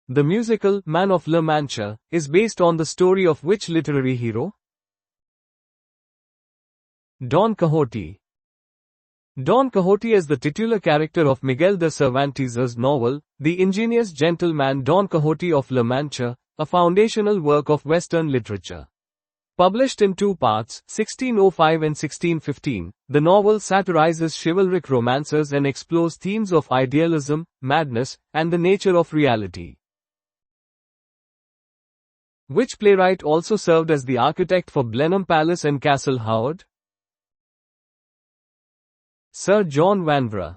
The musical, Man of La Mancha, is based on the story of which literary hero? Don Quixote. Don Quixote is the titular character of Miguel de Cervantes's novel, The Ingenious Gentleman Don Quixote of La Mancha, a foundational work of Western literature. Published in two parts, 1605 and 1615, the novel satirizes chivalric romances and explores themes of idealism, madness, and the nature of reality. Which playwright also served as the architect for Blenheim Palace and Castle Howard? Sir John Vanbrugh.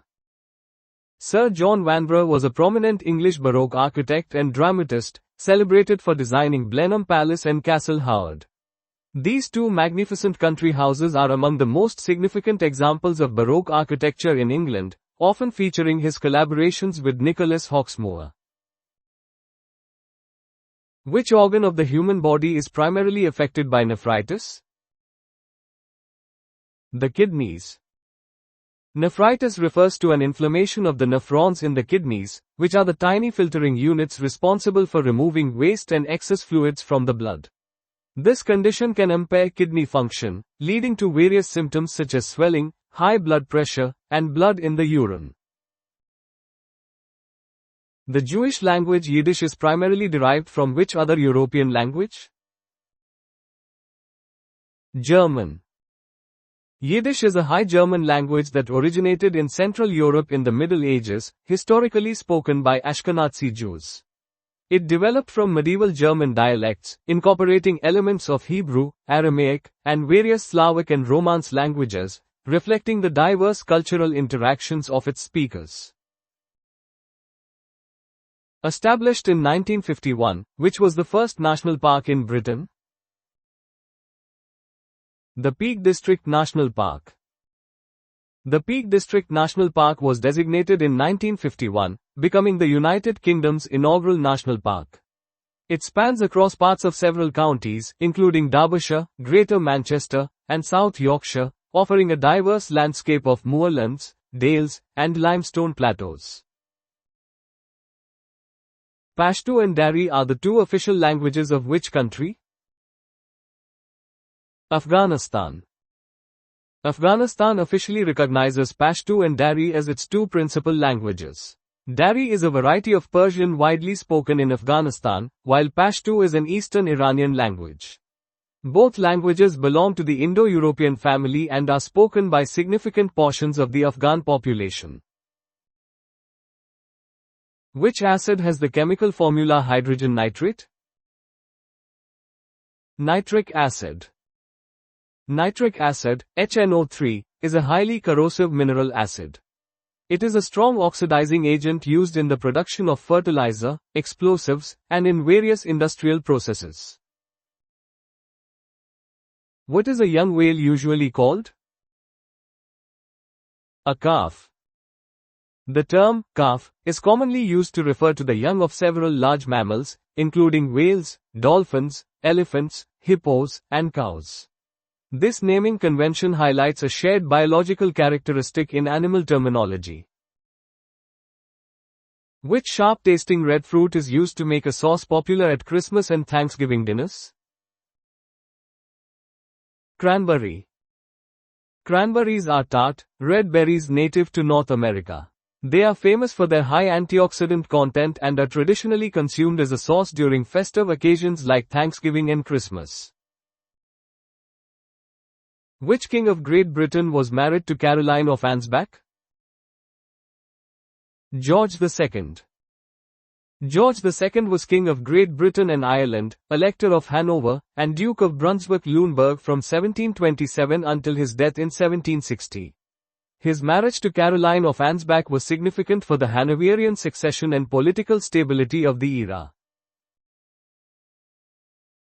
Sir John Vanbrugh was a prominent English Baroque architect and dramatist, celebrated for designing Blenheim Palace and Castle Howard. These two magnificent country houses are among the most significant examples of Baroque architecture in England, often featuring his collaborations with Nicholas Hawksmoor. Which organ of the human body is primarily affected by nephritis? The kidneys. Nephritis refers to an inflammation of the nephrons in the kidneys, which are the tiny filtering units responsible for removing waste and excess fluids from the blood. This condition can impair kidney function, leading to various symptoms such as swelling, high blood pressure, and blood in the urine. The Jewish language Yiddish is primarily derived from which other European language? German. Yiddish is a High German language that originated in Central Europe in the Middle Ages, historically spoken by Ashkenazi Jews. It developed from medieval German dialects, incorporating elements of Hebrew, Aramaic, and various Slavic and Romance languages, reflecting the diverse cultural interactions of its speakers. Established in 1951, which was the first national park in Britain? The Peak District National Park. The Peak District National Park was designated in 1951, becoming the United Kingdom's inaugural national park. It spans across parts of several counties, including Derbyshire, Greater Manchester, and South Yorkshire, offering a diverse landscape of moorlands, dales, and limestone plateaus. Pashto and Dari are the two official languages of which country? Afghanistan. Afghanistan officially recognizes Pashto and Dari as its two principal languages. Dari is a variety of Persian widely spoken in Afghanistan, while Pashto is an Eastern Iranian language. Both languages belong to the Indo-European family and are spoken by significant portions of the Afghan population. Which acid has the chemical formula hydrogen nitrate? Nitric acid. Nitric acid, HNO3, is a highly corrosive mineral acid. It is a strong oxidizing agent used in the production of fertilizer, explosives, and in various industrial processes. What is a young whale usually called? A calf. The term, calf, is commonly used to refer to the young of several large mammals, including whales, dolphins, elephants, hippos, and cows. This naming convention highlights a shared biological characteristic in animal terminology. Which sharp-tasting red fruit is used to make a sauce popular at Christmas and Thanksgiving dinners? Cranberry. Cranberries are tart, red berries native to North America. They are famous for their high antioxidant content and are traditionally consumed as a sauce during festive occasions like Thanksgiving and Christmas. Which king of Great Britain was married to Caroline of Ansbach? George II. George II was King of Great Britain and Ireland, Elector of Hanover, and Duke of Brunswick-Luneburg from 1727 until his death in 1760. His marriage to Caroline of Ansbach was significant for the Hanoverian succession and political stability of the era.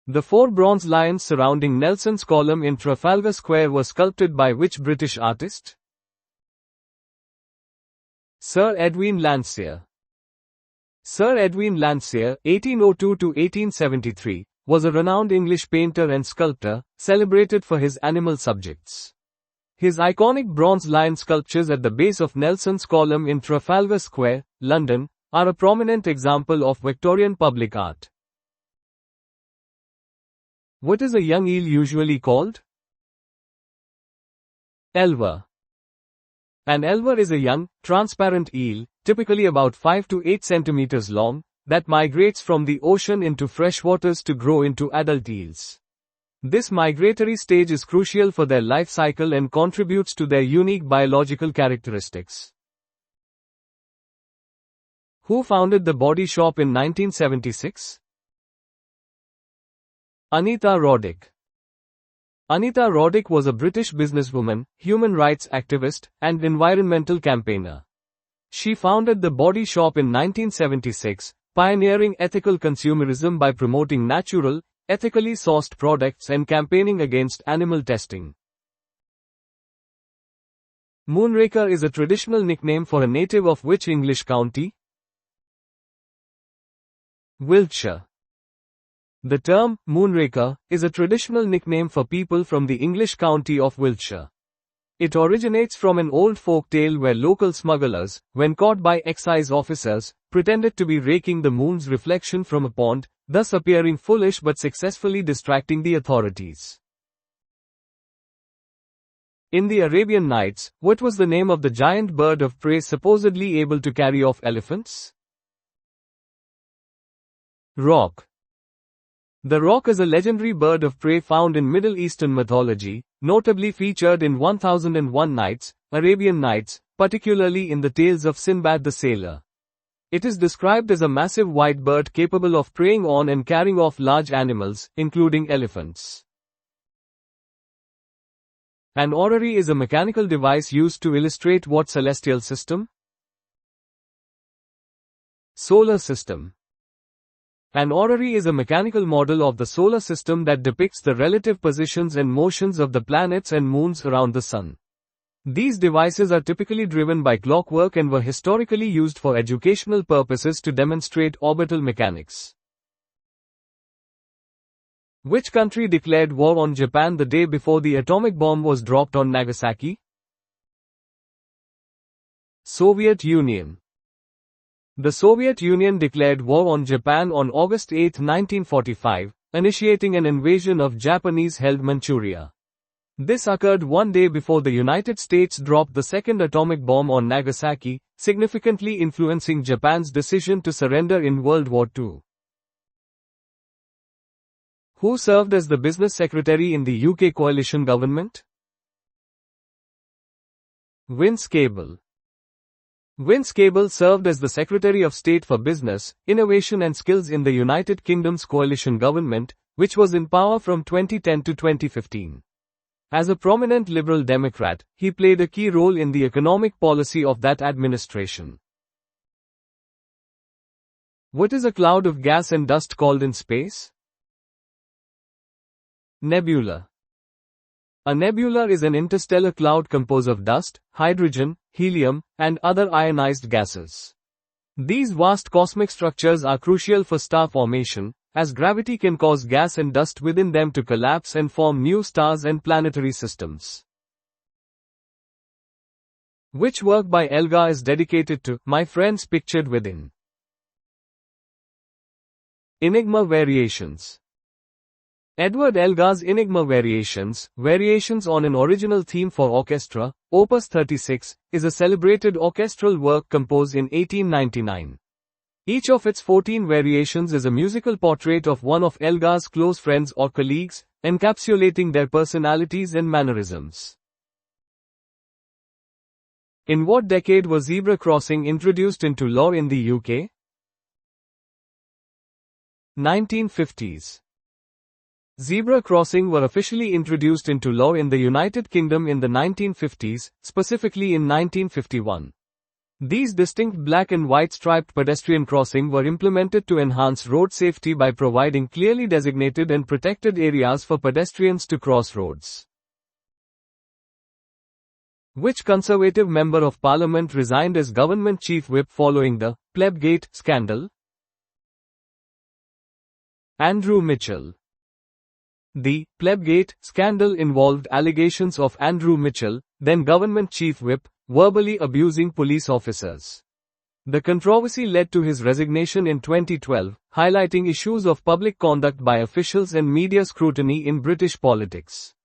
The 4 bronze lions surrounding Nelson's column in Trafalgar Square were sculpted by which British artist? Sir Edwin Landseer. Sir Edwin Landseer, 1802–1873, was a renowned English painter and sculptor, celebrated for his animal subjects. His iconic bronze lion sculptures at the base of Nelson's column in Trafalgar Square, London, are a prominent example of Victorian public art. What is a young eel usually called? Elver. An elver is a young, transparent eel, typically about 5 to 8 centimeters long, that migrates from the ocean into freshwaters to grow into adult eels. This migratory stage is crucial for their life cycle and contributes to their unique biological characteristics. Who founded the Body Shop in 1976? Anita Roddick. Anita Roddick was a British businesswoman, human rights activist, and environmental campaigner. She founded the Body Shop in 1976, pioneering ethical consumerism by promoting natural, ethically sourced products and campaigning against animal testing. Moonraker is a traditional nickname for a native of which English county? Wiltshire. The term, moonraker, is a traditional nickname for people from the English county of Wiltshire. It originates from an old folk tale where local smugglers, when caught by excise officers, pretended to be raking the moon's reflection from a pond, thus appearing foolish but successfully distracting the authorities. In the Arabian Nights, what was the name of the giant bird of prey supposedly able to carry off elephants? Roc. The roc is a legendary bird of prey found in Middle Eastern mythology, notably featured in 1001 Nights, Arabian Nights, particularly in the tales of Sinbad the Sailor. It is described as a massive white bird capable of preying on and carrying off large animals, including elephants. An orrery is a mechanical device used to illustrate what celestial system? Solar system. An orrery is a mechanical model of the solar system that depicts the relative positions and motions of the planets and moons around the Sun. These devices are typically driven by clockwork and were historically used for educational purposes to demonstrate orbital mechanics. Which country declared war on Japan the day before the atomic bomb was dropped on Nagasaki? Soviet Union. The Soviet Union declared war on Japan on August 8, 1945, initiating an invasion of Japanese-held Manchuria. This occurred one day before the United States dropped the second atomic bomb on Nagasaki, significantly influencing Japan's decision to surrender in World War II. Who served as the business secretary in the UK coalition government? Vince Cable. Vince Cable served as the Secretary of State for Business, Innovation and Skills in the United Kingdom's coalition government, which was in power from 2010 to 2015. As a prominent Liberal Democrat, he played a key role in the economic policy of that administration. What is a cloud of gas and dust called in space? Nebula. A nebula is an interstellar cloud composed of dust, hydrogen, helium, and other ionized gases. These vast cosmic structures are crucial for star formation, as gravity can cause gas and dust within them to collapse and form new stars and planetary systems. Which work by Elgar is dedicated to My Friends Pictured Within? Enigma Variations. Edward Elgar's Enigma Variations, Variations on an Original Theme for Orchestra, Opus 36, is a celebrated orchestral work composed in 1899. Each of its 14 variations is a musical portrait of one of Elgar's close friends or colleagues, encapsulating their personalities and mannerisms. In what decade was zebra crossing introduced into law in the UK? 1950s. Zebra crossing were officially introduced into law in the United Kingdom in the 1950s, specifically in 1951. These distinct black and white striped pedestrian crossing were implemented to enhance road safety by providing clearly designated and protected areas for pedestrians to cross roads. Which Conservative Member of Parliament resigned as Government Chief Whip following the Plebgate scandal? Andrew Mitchell. The Plebgate scandal involved allegations of Andrew Mitchell, then Government Chief Whip, verbally abusing police officers. The controversy led to his resignation in 2012, highlighting issues of public conduct by officials and media scrutiny in British politics.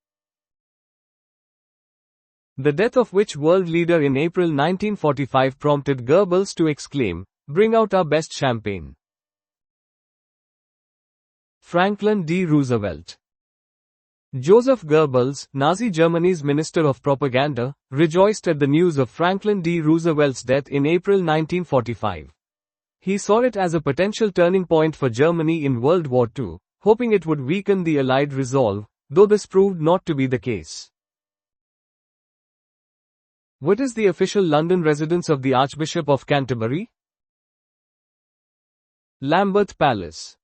The death of which world leader in April 1945 prompted Goebbels to exclaim, "Bring out our best champagne." Franklin D. Roosevelt. Joseph Goebbels, Nazi Germany's Minister of Propaganda, rejoiced at the news of Franklin D. Roosevelt's death in April 1945. He saw it as a potential turning point for Germany in World War II, hoping it would weaken the Allied resolve, though this proved not to be the case. What is the official London residence of the Archbishop of Canterbury? Lambeth Palace.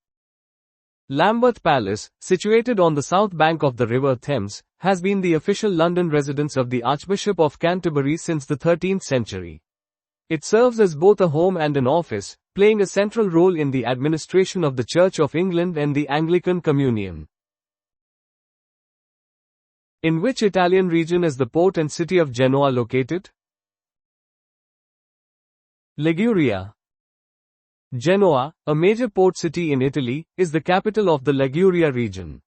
Lambeth Palace, situated on the south bank of the River Thames, has been the official London residence of the Archbishop of Canterbury since the 13th century. It serves as both a home and an office, playing a central role in the administration of the Church of England and the Anglican Communion. In which Italian region is the port and city of Genoa located? Liguria. Genoa, a major port city in Italy, is the capital of the Liguria region.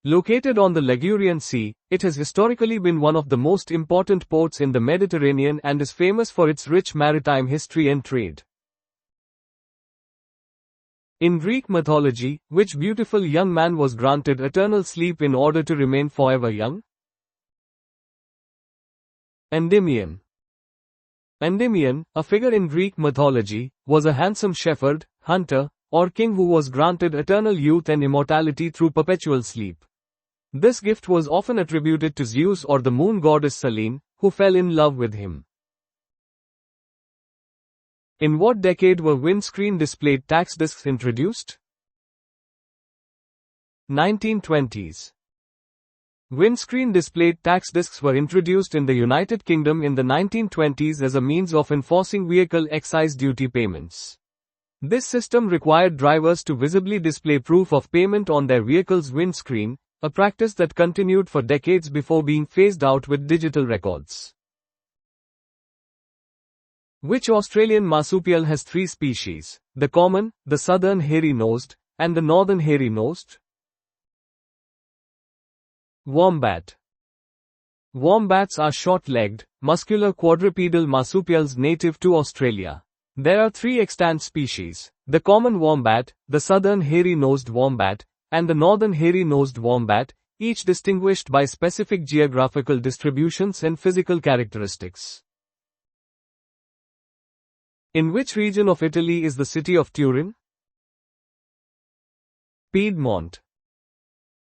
Located on the Ligurian Sea, it has historically been one of the most important ports in the Mediterranean and is famous for its rich maritime history and trade. In Greek mythology, which beautiful young man was granted eternal sleep in order to remain forever young? Endymion. Endymion, a figure in Greek mythology, was a handsome shepherd, hunter, or king who was granted eternal youth and immortality through perpetual sleep. This gift was often attributed to Zeus or the moon goddess Selene, who fell in love with him. In what decade were windscreen displayed tax discs introduced? 1920s. Windscreen displayed tax discs were introduced in the United Kingdom in the 1920s as a means of enforcing vehicle excise duty payments. This system required drivers to visibly display proof of payment on their vehicle's windscreen, a practice that continued for decades before being phased out with digital records. Which Australian marsupial has 3 species: the common, the southern hairy-nosed, and the northern hairy-nosed? Wombat. Wombats are short-legged, muscular quadrupedal marsupials native to Australia. There are 3 extant species: the common wombat, the southern hairy-nosed wombat, and the northern hairy-nosed wombat, each distinguished by specific geographical distributions and physical characteristics. In which region of Italy is the city of Turin? Piedmont.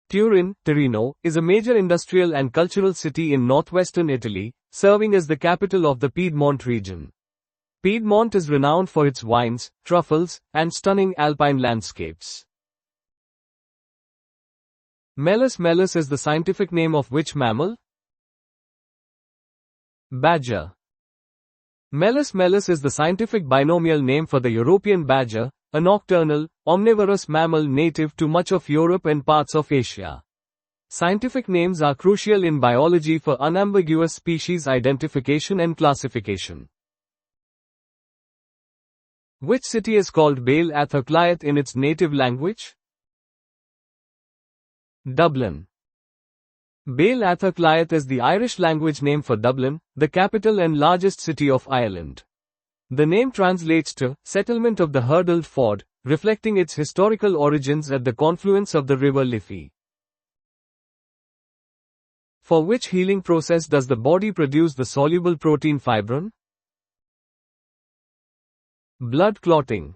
Turin, Torino, is a major industrial and cultural city in northwestern Italy, serving as the capital of the Piedmont region. Piedmont is renowned for its wines, truffles, and stunning alpine landscapes. Meles meles is the scientific name of which mammal? Badger. Meles meles is the scientific binomial name for the European badger, a nocturnal, omnivorous mammal native to much of Europe and parts of Asia. Scientific names are crucial in biology for unambiguous species identification and classification. Which city is called Bale Athocliath in its native language? Dublin. Bale Athocliath is the Irish language name for Dublin, the capital and largest city of Ireland. The name translates to settlement of the hurdled ford, reflecting its historical origins at the confluence of the River Liffey. For which healing process does the body produce the soluble protein fibrin? Blood clotting.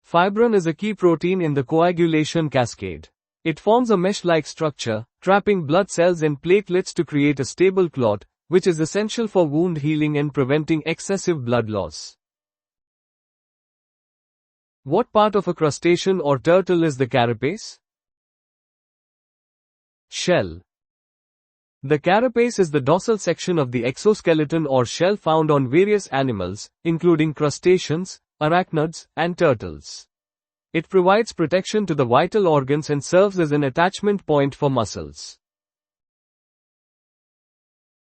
Fibrin is a key protein in the coagulation cascade. It forms a mesh-like structure, trapping blood cells and platelets to create a stable clot, which is essential for wound healing and preventing excessive blood loss. What part of a crustacean or turtle is the carapace? Shell. The carapace is the dorsal section of the exoskeleton or shell found on various animals, including crustaceans, arachnids, and turtles. It provides protection to the vital organs and serves as an attachment point for muscles.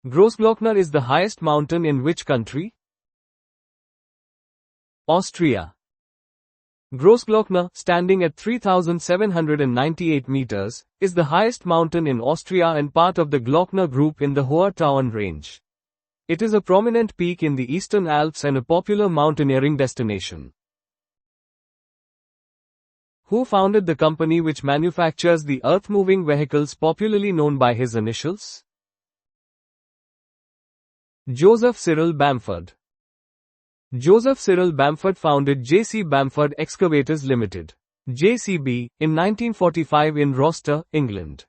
Grossglockner is the highest mountain in which country? Austria. Grossglockner, standing at 3,798 meters, is the highest mountain in Austria and part of the Glockner group in the Hoher Tauern range. It is a prominent peak in the Eastern Alps and a popular mountaineering destination. Who founded the company which manufactures the earth-moving vehicles popularly known by his initials? Joseph Cyril Bamford. Joseph Cyril Bamford founded J.C. Bamford Excavators Limited, JCB, in 1945 in Rochester, England.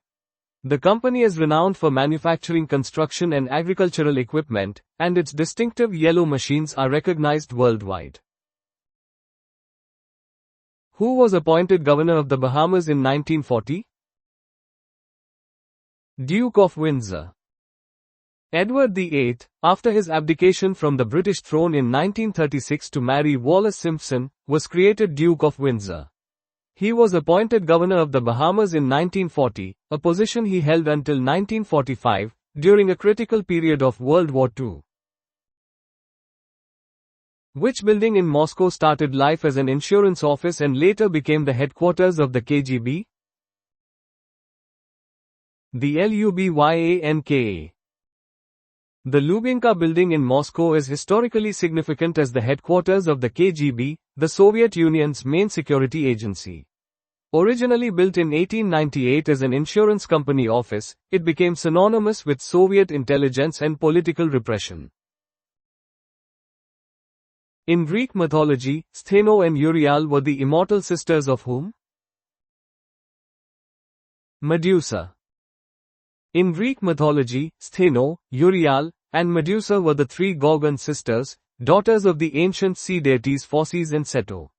The company is renowned for manufacturing construction and agricultural equipment, and its distinctive yellow machines are recognized worldwide. Who was appointed Governor of the Bahamas in 1940? Duke of Windsor. Edward VIII, after his abdication from the British throne in 1936 to marry Wallis Simpson, was created Duke of Windsor. He was appointed Governor of the Bahamas in 1940, a position he held until 1945, during a critical period of World War II. Which building in Moscow started life as an insurance office and later became the headquarters of the KGB? The Lubyanka. The Lubyanka building in Moscow is historically significant as the headquarters of the KGB, the Soviet Union's main security agency. Originally built in 1898 as an insurance company office, it became synonymous with Soviet intelligence and political repression. In Greek mythology, Stheno and Euryale were the immortal sisters of whom? Medusa. In Greek mythology, Stheno, Euryale, and Medusa were the three Gorgon sisters, daughters of the ancient sea deities Phorcys and Ceto.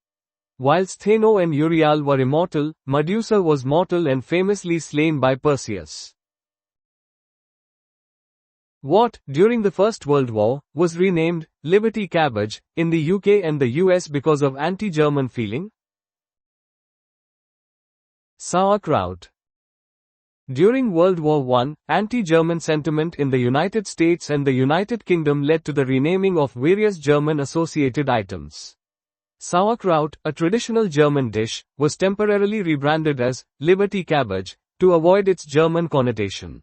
While Stheno and Euryale were immortal, Medusa was mortal and famously slain by Perseus. What, during the First World War, was renamed Liberty Cabbage in the UK and the US because of anti-German feeling? Sauerkraut. During World War I, anti-German sentiment in the United States and the United Kingdom led to the renaming of various German-associated items. Sauerkraut, a traditional German dish, was temporarily rebranded as Liberty Cabbage to avoid its German connotation.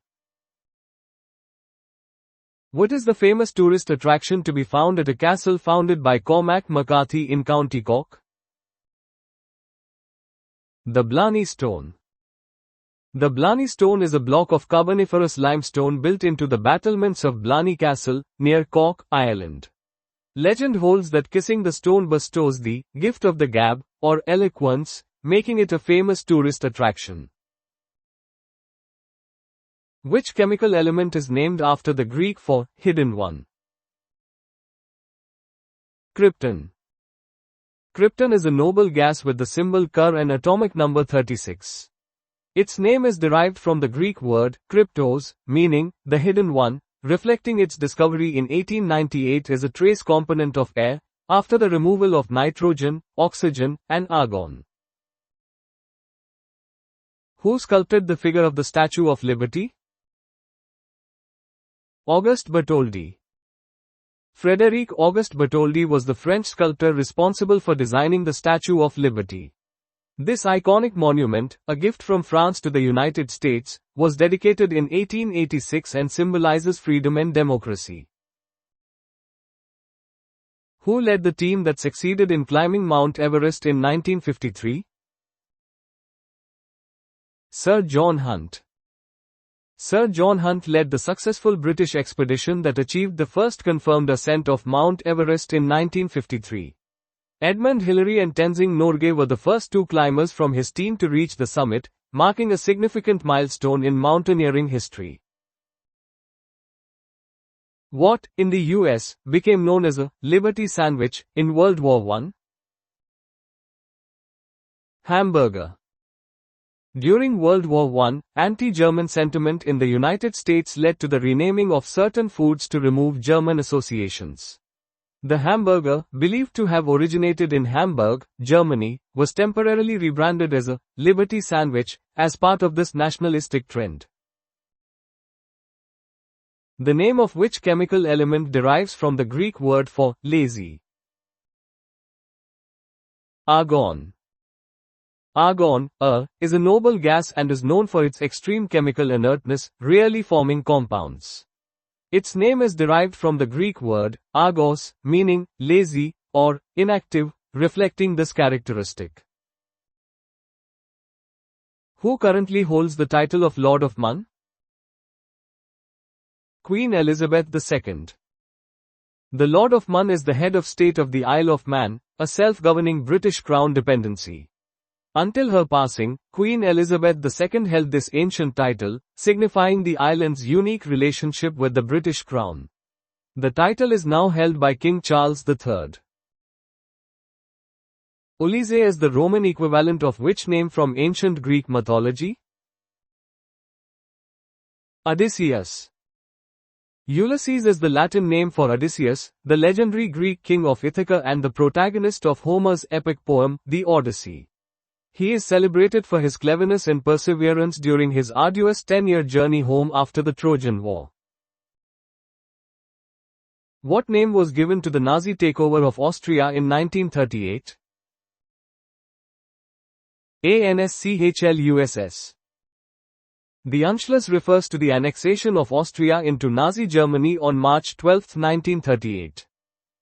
What is the famous tourist attraction to be found at a castle founded by Cormac McCarthy in County Cork? The Blarney Stone. The Blarney Stone is a block of Carboniferous limestone built into the battlements of Blarney Castle, near Cork, Ireland. Legend holds that kissing the stone bestows the gift of the gab, or eloquence, making it a famous tourist attraction. Which chemical element is named after the Greek for hidden one? Krypton. Krypton is a noble gas with the symbol Cr and atomic number 36. Its name is derived from the Greek word kryptos, meaning the hidden one, reflecting its discovery in 1898 as a trace component of air, after the removal of nitrogen, oxygen, and argon. Who sculpted the figure of the Statue of Liberty? Auguste Bartholdi. Frédéric Auguste Bartholdi was the French sculptor responsible for designing the Statue of Liberty. This iconic monument, a gift from France to the United States, was dedicated in 1886 and symbolizes freedom and democracy. Who led the team that succeeded in climbing Mount Everest in 1953? Sir John Hunt. Sir John Hunt led the successful British expedition that achieved the first confirmed ascent of Mount Everest in 1953. Edmund Hillary and Tenzing Norgay were the first two climbers from his team to reach the summit, marking a significant milestone in mountaineering history. What, in the US, became known as a Liberty Sandwich in World War I? Hamburger. During World War I, anti-German sentiment in the United States led to the renaming of certain foods to remove German associations. The hamburger, believed to have originated in Hamburg, Germany, was temporarily rebranded as a Liberty Sandwich as part of this nationalistic trend. The name of which chemical element derives from the Greek word for lazy? Argon. Argon, is a noble gas and is known for its extreme chemical inertness, rarely forming compounds. Its name is derived from the Greek word, argos, meaning lazy or inactive, reflecting this characteristic. Who currently holds the title of Lord of Man? Queen Elizabeth II. The Lord of Man is the head of state of the Isle of Man, a self-governing British Crown dependency. Until her passing, Queen Elizabeth II held this ancient title, signifying the island's unique relationship with the British Crown. The title is now held by King Charles III. Ulysses is the Roman equivalent of which name from ancient Greek mythology? Odysseus. Ulysses is the Latin name for Odysseus, the legendary Greek king of Ithaca and the protagonist of Homer's epic poem, The Odyssey. He is celebrated for his cleverness and perseverance during his arduous 10-year journey home after the Trojan War. What name was given to the Nazi takeover of Austria in 1938? ANSCHLUSS. The Anschluss refers to the annexation of Austria into Nazi Germany on March 12, 1938.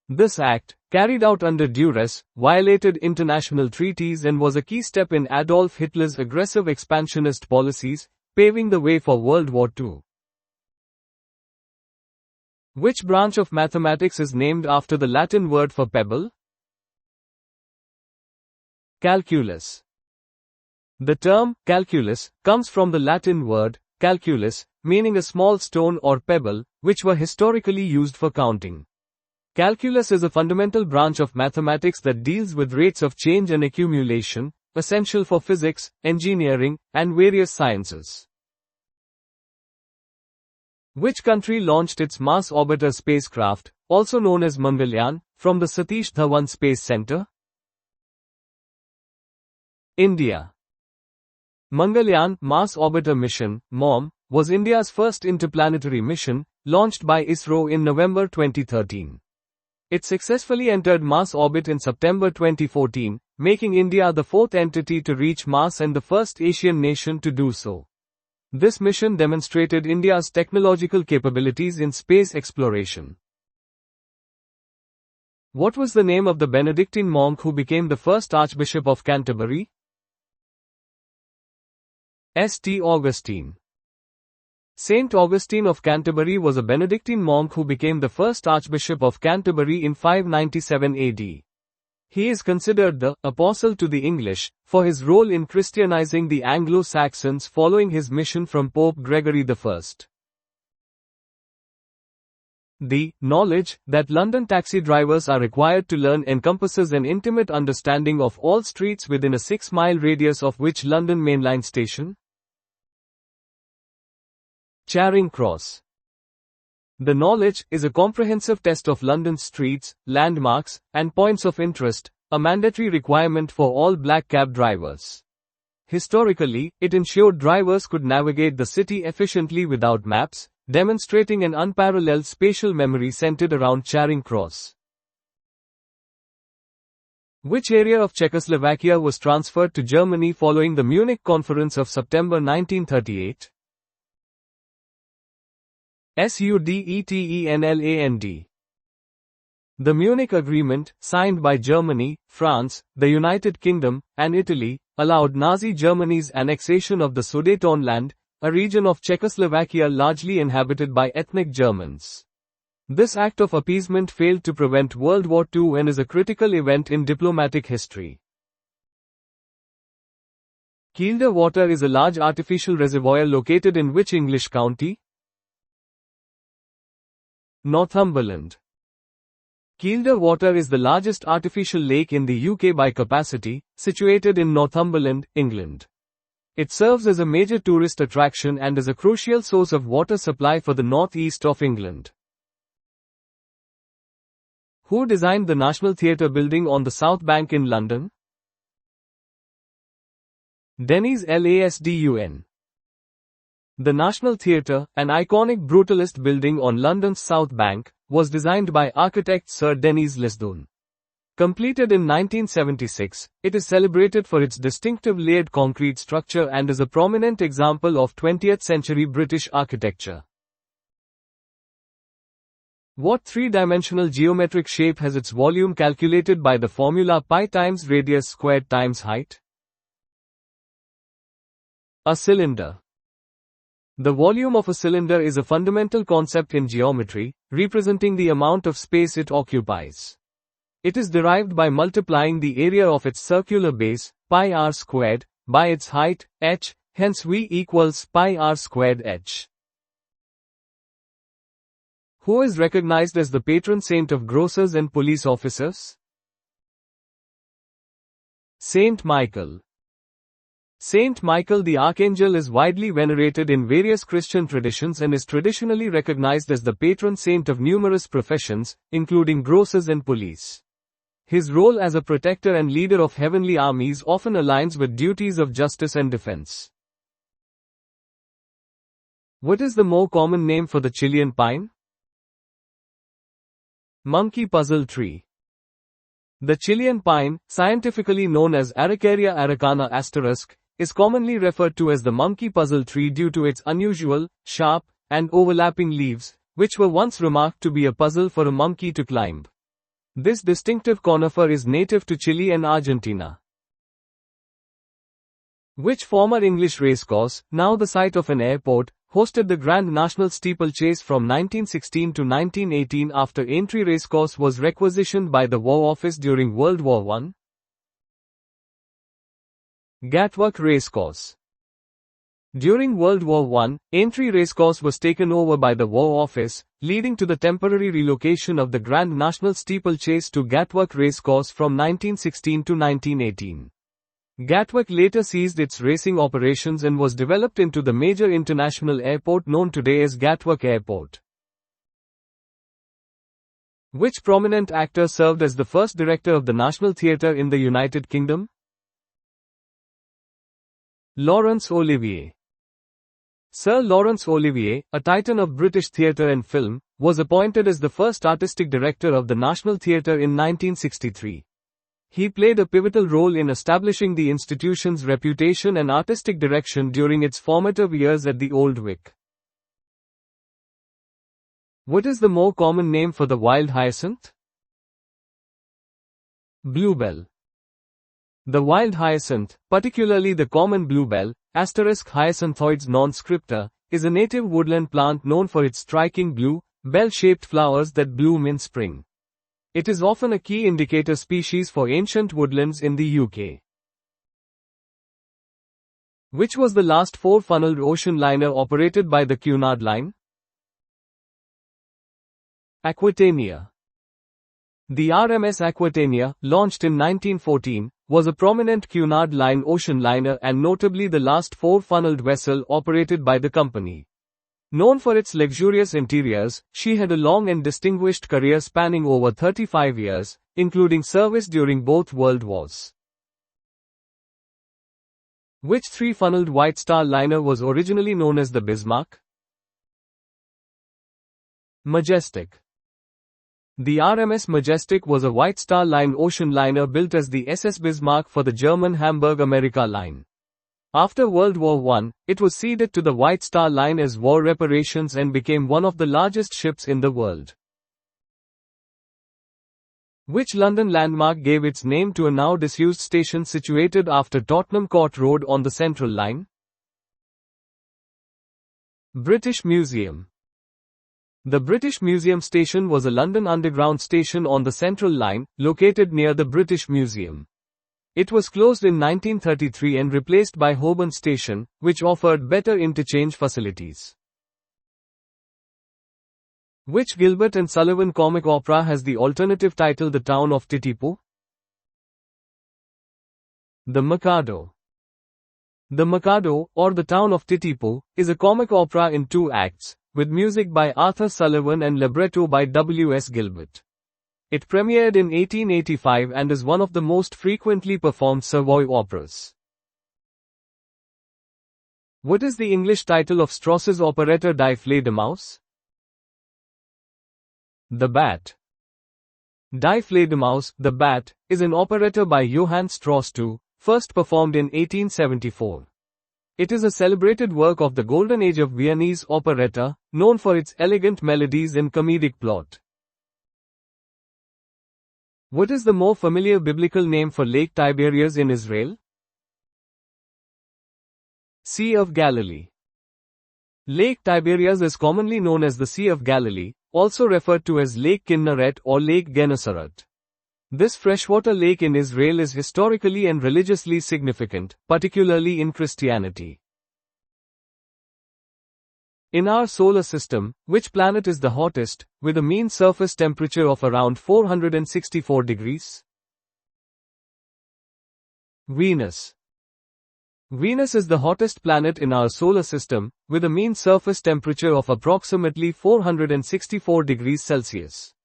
This act, carried out under duress, violated international treaties and was a key step in Adolf Hitler's aggressive expansionist policies, paving the way for World War II. Which branch of mathematics is named after the Latin word for pebble? Calculus. The term calculus comes from the Latin word calculus, meaning a small stone or pebble, which were historically used for counting. Calculus is a fundamental branch of mathematics that deals with rates of change and accumulation, essential for physics, engineering, and various sciences. Which country launched its Mars orbiter spacecraft, also known as Mangalyaan, from the Satish Dhawan Space Center? India. Mangalyaan Mars Orbiter Mission, MOM, was India's first interplanetary mission, launched by ISRO in November 2013. It successfully entered Mars orbit in September 2014, making India the fourth entity to reach Mars and the first Asian nation to do so. This mission demonstrated India's technological capabilities in space exploration. What was the name of the Benedictine monk who became the first Archbishop of Canterbury? St. Augustine. Saint Augustine of Canterbury was a Benedictine monk who became the first Archbishop of Canterbury in 597 AD. He is considered the apostle to the English for his role in Christianizing the Anglo-Saxons following his mission from Pope Gregory I. The knowledge that London taxi drivers are required to learn encompasses an intimate understanding of all streets within a 6-mile radius of which London mainline station? Charing Cross. The knowledge is a comprehensive test of London's streets, landmarks, and points of interest, a mandatory requirement for all black cab drivers. Historically, it ensured drivers could navigate the city efficiently without maps, demonstrating an unparalleled spatial memory centered around Charing Cross. Which area of Czechoslovakia was transferred to Germany following the Munich Conference of September 1938? Sudetenland. The Munich Agreement, signed by Germany, France, the United Kingdom, and Italy, allowed Nazi Germany's annexation of the Sudetenland, a region of Czechoslovakia largely inhabited by ethnic Germans. This act of appeasement failed to prevent World War II and is a critical event in diplomatic history. Kielder Water is a large artificial reservoir located in which English county? Northumberland. Kielder Water is the largest artificial lake in the UK by capacity, situated in Northumberland, England. It serves as a major tourist attraction and is a crucial source of water supply for the northeast of England. Who designed the National Theatre building on the South Bank in London? Denis Lasdun. The National Theatre, an iconic brutalist building on London's South Bank, was designed by architect Sir Denis Lasdun. Completed in 1976, it is celebrated for its distinctive layered concrete structure and is a prominent example of 20th-century British architecture. What three-dimensional geometric shape has its volume calculated by the formula pi times radius squared times height? A cylinder. The volume of a cylinder is a fundamental concept in geometry, representing the amount of space it occupies. It is derived by multiplying the area of its circular base, pi r squared, by its height, h, hence V equals pi r squared h. Who is recognized as the patron saint of grocers and police officers? Saint Michael. Saint Michael the Archangel is widely venerated in various Christian traditions and is traditionally recognized as the patron saint of numerous professions, including grocers and police. His role as a protector and leader of heavenly armies often aligns with duties of justice and defense. What is the more common name for the Chilean pine? Monkey puzzle tree. The Chilean pine, scientifically known as Araucaria araucana *, is commonly referred to as the monkey puzzle tree due to its unusual, sharp, and overlapping leaves, which were once remarked to be a puzzle for a monkey to climb. This distinctive conifer is native to Chile and Argentina. Which former English racecourse, now the site of an airport, hosted the Grand National Steeplechase from 1916 to 1918 after Aintree Racecourse was requisitioned by the War Office during World War I? Gatwick Racecourse. During World War I, Aintree Racecourse was taken over by the War Office, leading to the temporary relocation of the Grand National Steeplechase to Gatwick Racecourse from 1916 to 1918. Gatwick later ceased its racing operations and was developed into the major international airport known today as Gatwick Airport. Which prominent actor served as the first director of the National Theatre in the United Kingdom? Laurence Olivier. Sir Laurence Olivier, a titan of British theatre and film, was appointed as the first artistic director of the National Theatre in 1963. He played a pivotal role in establishing the institution's reputation and artistic direction during its formative years at the Old Vic. What is the more common name for the wild hyacinth? Bluebell. The wild hyacinth, particularly the common bluebell, *Hyacinthoides non-scripta, is a native woodland plant known for its striking blue, bell-shaped flowers that bloom in spring. It is often a key indicator species for ancient woodlands in the UK. Which was the last four-funneled ocean liner operated by the Cunard Line? Aquitania. The RMS Aquitania, launched in 1914, was a prominent Cunard Line ocean liner and notably the last four-funneled vessel operated by the company. Known for its luxurious interiors, she had a long and distinguished career spanning over 35 years, including service during both World Wars. Which three-funneled White Star liner was originally known as the Bismarck? Majestic. The RMS Majestic was a White Star Line ocean liner built as the SS Bismarck for the German Hamburg America Line. After World War I, it was ceded to the White Star Line as war reparations and became one of the largest ships in the world. Which London landmark gave its name to a now disused station situated after Tottenham Court Road on the Central Line? British Museum. The British Museum station was a London Underground station on the Central Line, located near the British Museum. It was closed in 1933 and replaced by Holborn Station, which offered better interchange facilities. Which Gilbert and Sullivan comic opera has the alternative title The Town of Titipu? The Mikado. The Mikado, or The Town of Titipu, is a comic opera in 2 acts, with music by Arthur Sullivan and libretto by W. S. Gilbert. It premiered in 1885 and is one of the most frequently performed Savoy operas. What is the English title of Strauss's operetta Die Fledermaus? The Bat. Die Fledermaus, the Bat, is an operetta by Johann Strauss II, first performed in 1874. It is a celebrated work of the golden age of Viennese operetta, known for its elegant melodies and comedic plot. What is the more familiar biblical name for Lake Tiberias in Israel? Sea of Galilee. Lake Tiberias is commonly known as the Sea of Galilee, also referred to as Lake Kinneret or Lake Gennesaret. This freshwater lake in Israel is historically and religiously significant, particularly in Christianity. In our solar system, which planet is the hottest, with a mean surface temperature of around 464 degrees? Venus. Venus is the hottest planet in our solar system, with a mean surface temperature of approximately 464 degrees Celsius.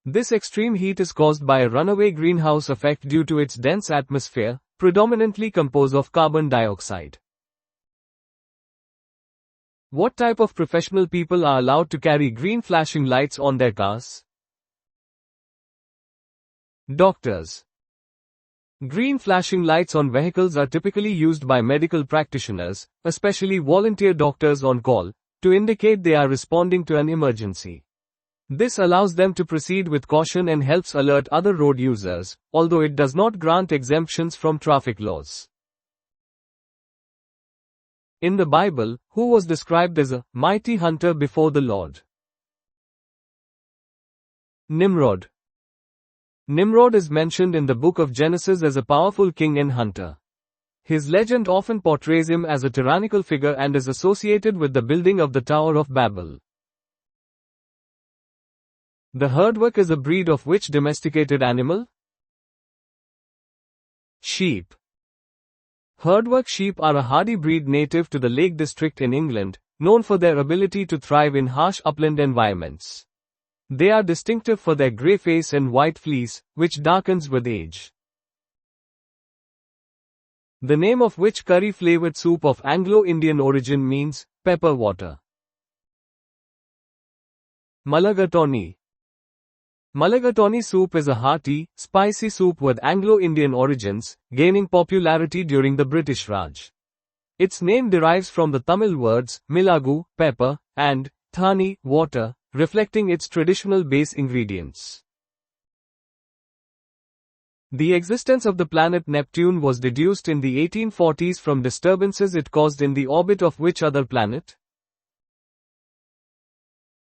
This extreme heat is caused by a runaway greenhouse effect due to its dense atmosphere, predominantly composed of carbon dioxide. What type of professional people are allowed to carry green flashing lights on their cars? Doctors. Green flashing lights on vehicles are typically used by medical practitioners, especially volunteer doctors on call, to indicate they are responding to an emergency. This allows them to proceed with caution and helps alert other road users, although it does not grant exemptions from traffic laws. In the Bible, who was described as a mighty hunter before the Lord? Nimrod. Nimrod is mentioned in the book of Genesis as a powerful king and hunter. His legend often portrays him as a tyrannical figure and is associated with the building of the Tower of Babel. The herdwork is a breed of which domesticated animal? Sheep. Herdwork sheep are a hardy breed native to the Lake District in England, known for their ability to thrive in harsh upland environments. They are distinctive for their grey face and white fleece, which darkens with age. The name of which curry-flavored soup of Anglo-Indian origin means pepper water? Mulligatawny. Mulligatawny soup is a hearty, spicy soup with Anglo-Indian origins, gaining popularity during the British Raj. Its name derives from the Tamil words milagu, pepper, and thani, water, reflecting its traditional base ingredients. The existence of the planet Neptune was deduced in the 1840s from disturbances it caused in the orbit of which other planet?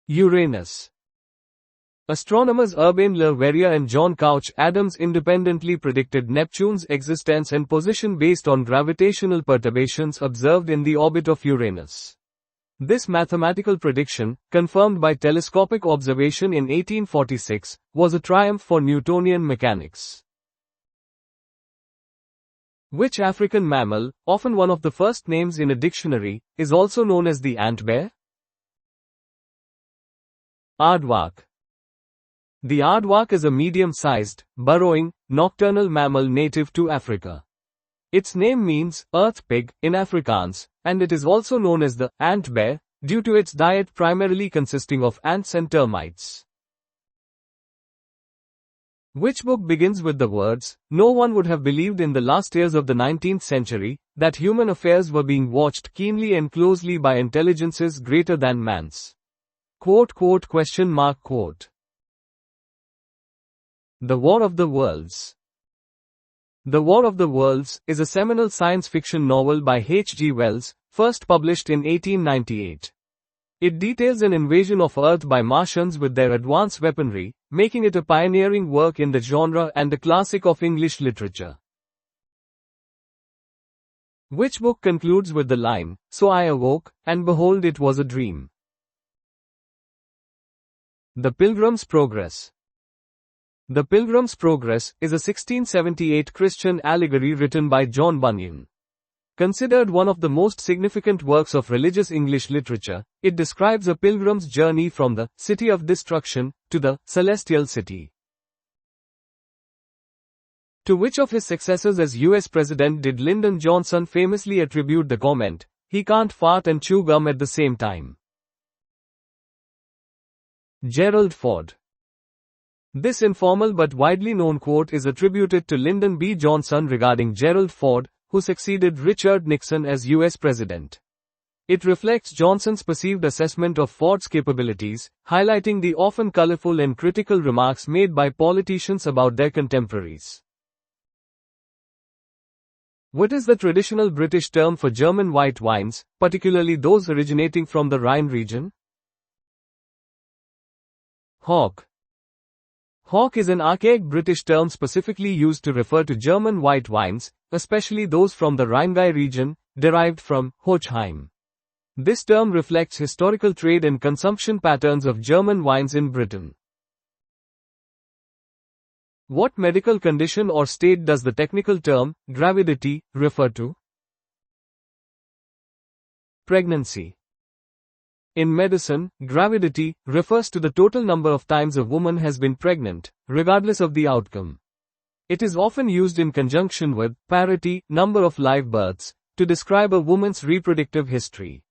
Uranus. Astronomers Urbain Le Verrier and John Couch Adams independently predicted Neptune's existence and position based on gravitational perturbations observed in the orbit of Uranus. This mathematical prediction, confirmed by telescopic observation in 1846, was a triumph for Newtonian mechanics. Which African mammal, often one of the first names in a dictionary, is also known as the ant bear? Aardvark. The aardvark is a medium-sized, burrowing, nocturnal mammal native to Africa. Its name means earth pig in Afrikaans, and it is also known as the ant bear, due to its diet primarily consisting of ants and termites. Which book begins with the words, "No one would have believed in the last years of the 19th century, that human affairs were being watched keenly and closely by intelligences greater than man's." Quote. The War of the Worlds. The War of the Worlds is a seminal science fiction novel by H.G. Wells, first published in 1898. It details an invasion of Earth by Martians with their advanced weaponry, making it a pioneering work in the genre and a classic of English literature. Which book concludes with the line, "So I awoke, and behold it was a dream"? The Pilgrim's Progress. The Pilgrim's Progress is a 1678 Christian allegory written by John Bunyan. Considered one of the most significant works of religious English literature, it describes a pilgrim's journey from the city of destruction to the celestial city. To which of his successors as U.S. President did Lyndon Johnson famously attribute the comment, "He can't fart and chew gum at the same time"? Gerald Ford. This informal but widely known quote is attributed to Lyndon B. Johnson regarding Gerald Ford, who succeeded Richard Nixon as U.S. President. It reflects Johnson's perceived assessment of Ford's capabilities, highlighting the often colorful and critical remarks made by politicians about their contemporaries. What is the traditional British term for German white wines, particularly those originating from the Rhine region? Hock. Hock is an archaic British term specifically used to refer to German white wines, especially those from the Rheingau region, derived from Hochheim. This term reflects historical trade and consumption patterns of German wines in Britain. What medical condition or state does the technical term, gravidity, refer to? Pregnancy. In medicine, gravidity refers to the total number of times a woman has been pregnant, regardless of the outcome. It is often used in conjunction with parity, number of live births, to describe a woman's reproductive history.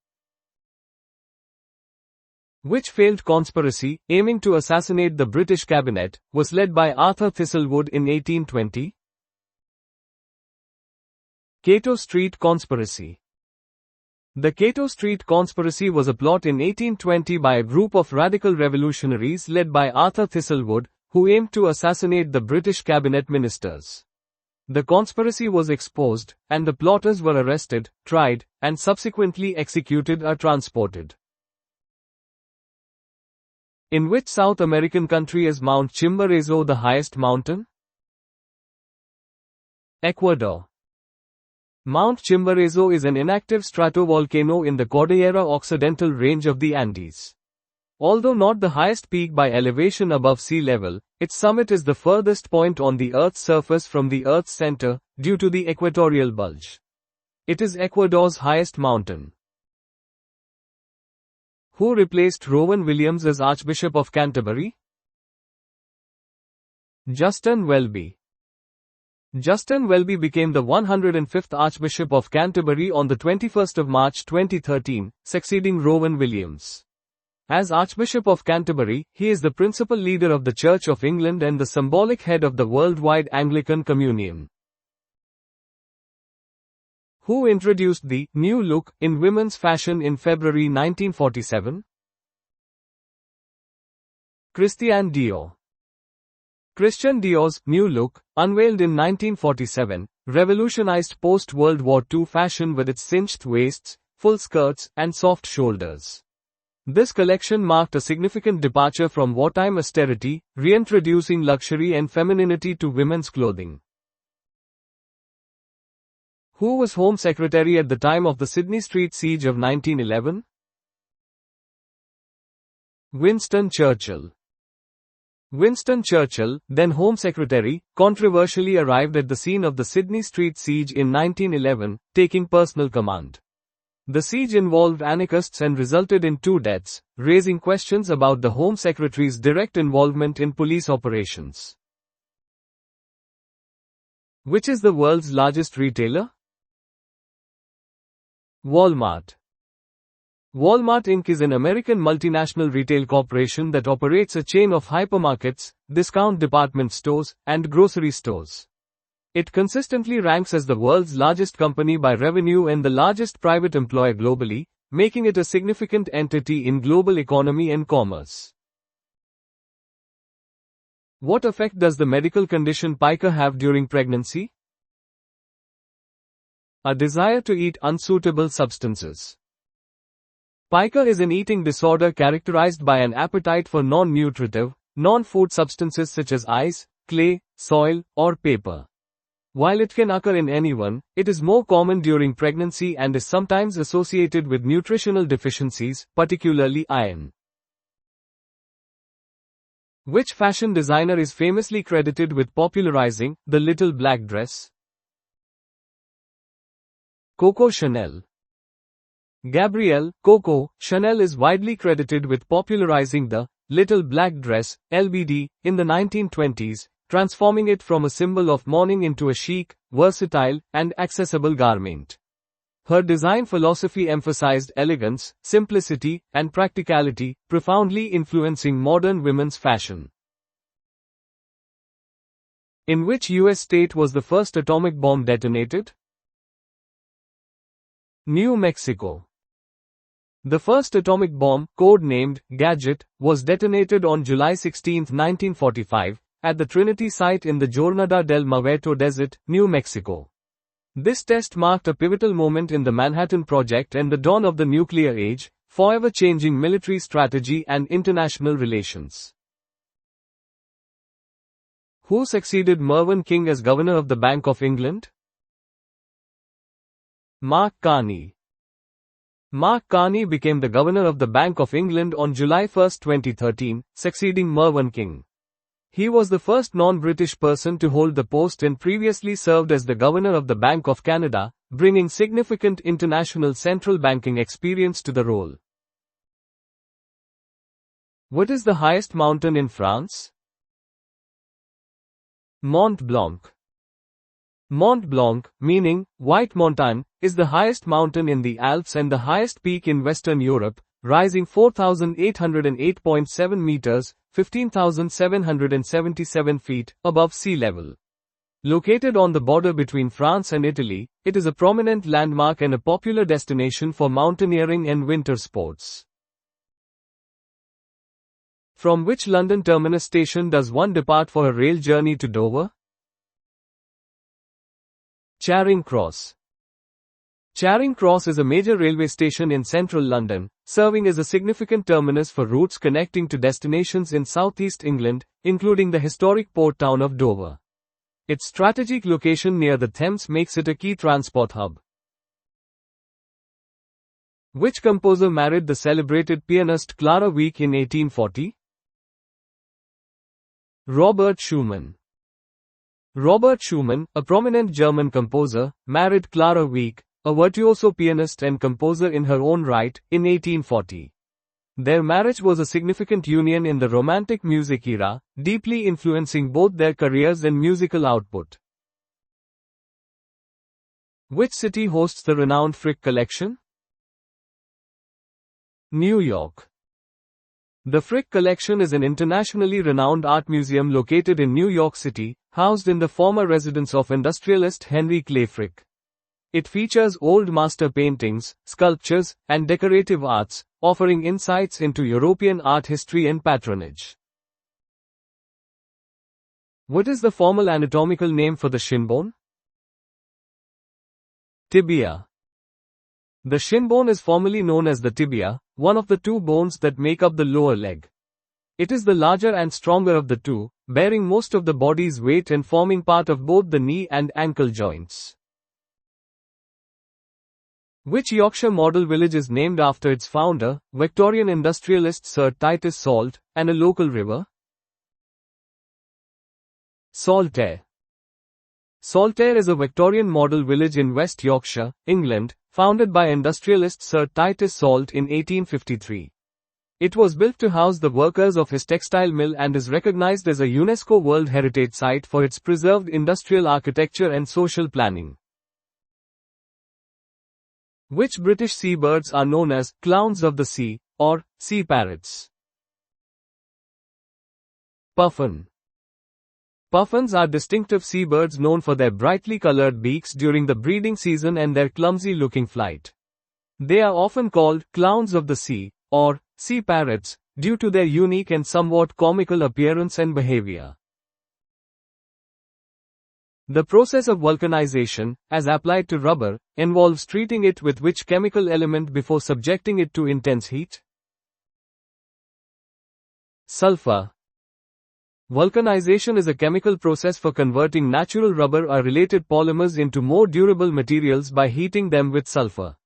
Which failed conspiracy, aiming to assassinate the British cabinet, was led by Arthur Thistlewood in 1820? Cato Street Conspiracy. The Cato Street Conspiracy was a plot in 1820 by a group of radical revolutionaries led by Arthur Thistlewood, who aimed to assassinate the British cabinet ministers. The conspiracy was exposed, and the plotters were arrested, tried, and subsequently executed or transported. In which South American country is Mount Chimborazo the highest mountain? Ecuador. Mount Chimborazo is an inactive stratovolcano in the Cordillera Occidental range of the Andes. Although not the highest peak by elevation above sea level, its summit is the furthest point on the Earth's surface from the Earth's center, due to the equatorial bulge. It is Ecuador's highest mountain. Who replaced Rowan Williams as Archbishop of Canterbury? Justin Welby. Justin Welby became the 105th Archbishop of Canterbury on the 21st of March 2013, succeeding Rowan Williams. As Archbishop of Canterbury, he is the principal leader of the Church of England and the symbolic head of the worldwide Anglican Communion. Who introduced the new look in women's fashion in February 1947? Christian Dior. Christian Dior's new look, unveiled in 1947, revolutionized post-World War II fashion with its cinched waists, full skirts, and soft shoulders. This collection marked a significant departure from wartime austerity, reintroducing luxury and femininity to women's clothing. Who was Home Secretary at the time of the Sydney Street Siege of 1911? Winston Churchill. Winston Churchill, then Home Secretary, controversially arrived at the scene of the Sydney Street Siege in 1911, taking personal command. The siege involved anarchists and resulted in 2 deaths, raising questions about the Home Secretary's direct involvement in police operations. Which is the world's largest retailer? Walmart. Walmart Inc. is an American multinational retail corporation that operates a chain of hypermarkets, discount department stores, and grocery stores. It consistently ranks as the world's largest company by revenue and the largest private employer globally, making it a significant entity in global economy and commerce. What effect does the medical condition pica have during pregnancy? A desire to eat unsuitable substances. Pica is an eating disorder characterized by an appetite for non-nutritive, non-food substances such as ice, clay, soil, or paper. While it can occur in anyone, it is more common during pregnancy and is sometimes associated with nutritional deficiencies, particularly iron. Which fashion designer is famously credited with popularizing the little black dress? Coco Chanel. Gabrielle Coco Chanel is widely credited with popularizing the little black dress, LBD, in the 1920s, transforming it from a symbol of mourning into a chic, versatile, and accessible garment. Her design philosophy emphasized elegance, simplicity, and practicality, profoundly influencing modern women's fashion. In which US state was the first atomic bomb detonated? New Mexico. The first atomic bomb, code-named Gadget, was detonated on July 16, 1945, at the Trinity site in the Jornada del Muerto Desert, New Mexico. This test marked a pivotal moment in the Manhattan Project and the dawn of the nuclear age, forever changing military strategy and international relations. Who succeeded Mervyn King as Governor of the Bank of England? Mark Carney. Mark Carney became the Governor of the Bank of England on July 1, 2013, succeeding Mervyn King. He was the first non-British person to hold the post and previously served as the Governor of the Bank of Canada, bringing significant international central banking experience to the role. What is the highest mountain in France? Mont Blanc. Mont Blanc, meaning White Mountain, is the highest mountain in the Alps and the highest peak in Western Europe, rising 4,808.7 meters, 15,777 feet, above sea level. Located on the border between France and Italy, it is a prominent landmark and a popular destination for mountaineering and winter sports. From which London terminus station does one depart for a rail journey to Dover? Charing Cross. Charing Cross is a major railway station in central London, serving as a significant terminus for routes connecting to destinations in southeast England, including the historic port town of Dover. Its strategic location near the Thames makes it a key transport hub. Which composer married the celebrated pianist Clara Wieck in 1840? Robert Schumann. Robert Schumann, a prominent German composer, married Clara Wieck, a virtuoso pianist and composer in her own right, in 1840. Their marriage was a significant union in the Romantic music era, deeply influencing both their careers and musical output. Which city hosts the renowned Frick collection? New York. The Frick Collection is an internationally renowned art museum located in New York City, housed in the former residence of industrialist Henry Clay Frick. It features old master paintings, sculptures, and decorative arts, offering insights into European art history and patronage. What is the formal anatomical name for the shin bone? Tibia. The shin bone is formally known as the tibia, one of the two bones that make up the lower leg. It is the larger and stronger of the two, bearing most of the body's weight and forming part of both the knee and ankle joints. Which Yorkshire model village is named after its founder, Victorian industrialist Sir Titus Salt, and a local river? Saltaire. Saltaire is a Victorian model village in West Yorkshire, England, founded by industrialist Sir Titus Salt in 1853. It was built to house the workers of his textile mill and is recognized as a UNESCO World Heritage Site for its preserved industrial architecture and social planning. Which British seabirds are known as clowns of the sea, or sea parrots? Puffin. Puffins are distinctive seabirds known for their brightly colored beaks during the breeding season and their clumsy-looking flight. They are often called clowns of the sea, or sea parrots, due to their unique and somewhat comical appearance and behavior. The process of vulcanization, as applied to rubber, involves treating it with which chemical element before subjecting it to intense heat? Sulfur. Vulcanization is a chemical process for converting natural rubber or related polymers into more durable materials by heating them with sulfur.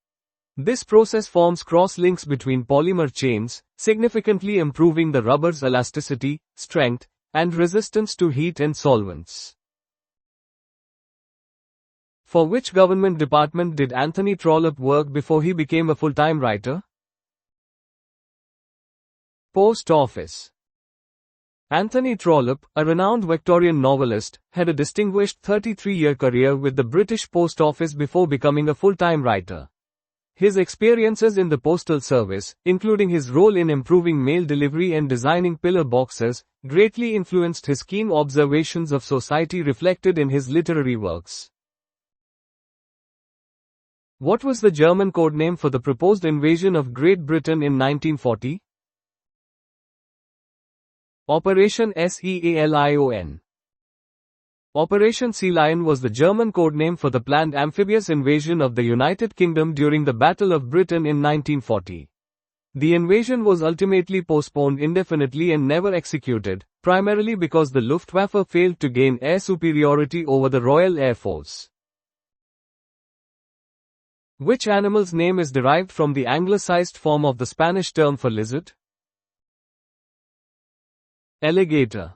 This process forms cross-links between polymer chains, significantly improving the rubber's elasticity, strength, and resistance to heat and solvents. For which government department did Anthony Trollope work before he became a full-time writer? Post Office. Anthony Trollope, a renowned Victorian novelist, had a distinguished 33-year career with the British Post Office before becoming a full-time writer. His experiences in the postal service, including his role in improving mail delivery and designing pillar boxes, greatly influenced his keen observations of society reflected in his literary works. What was the German codename for the proposed invasion of Great Britain in 1940? Operation SEALION. Operation Sea Lion was the German codename for the planned amphibious invasion of the United Kingdom during the Battle of Britain in 1940. The invasion was ultimately postponed indefinitely and never executed, primarily because the Luftwaffe failed to gain air superiority over the Royal Air Force. Which animal's name is derived from the anglicized form of the Spanish term for lizard? Alligator.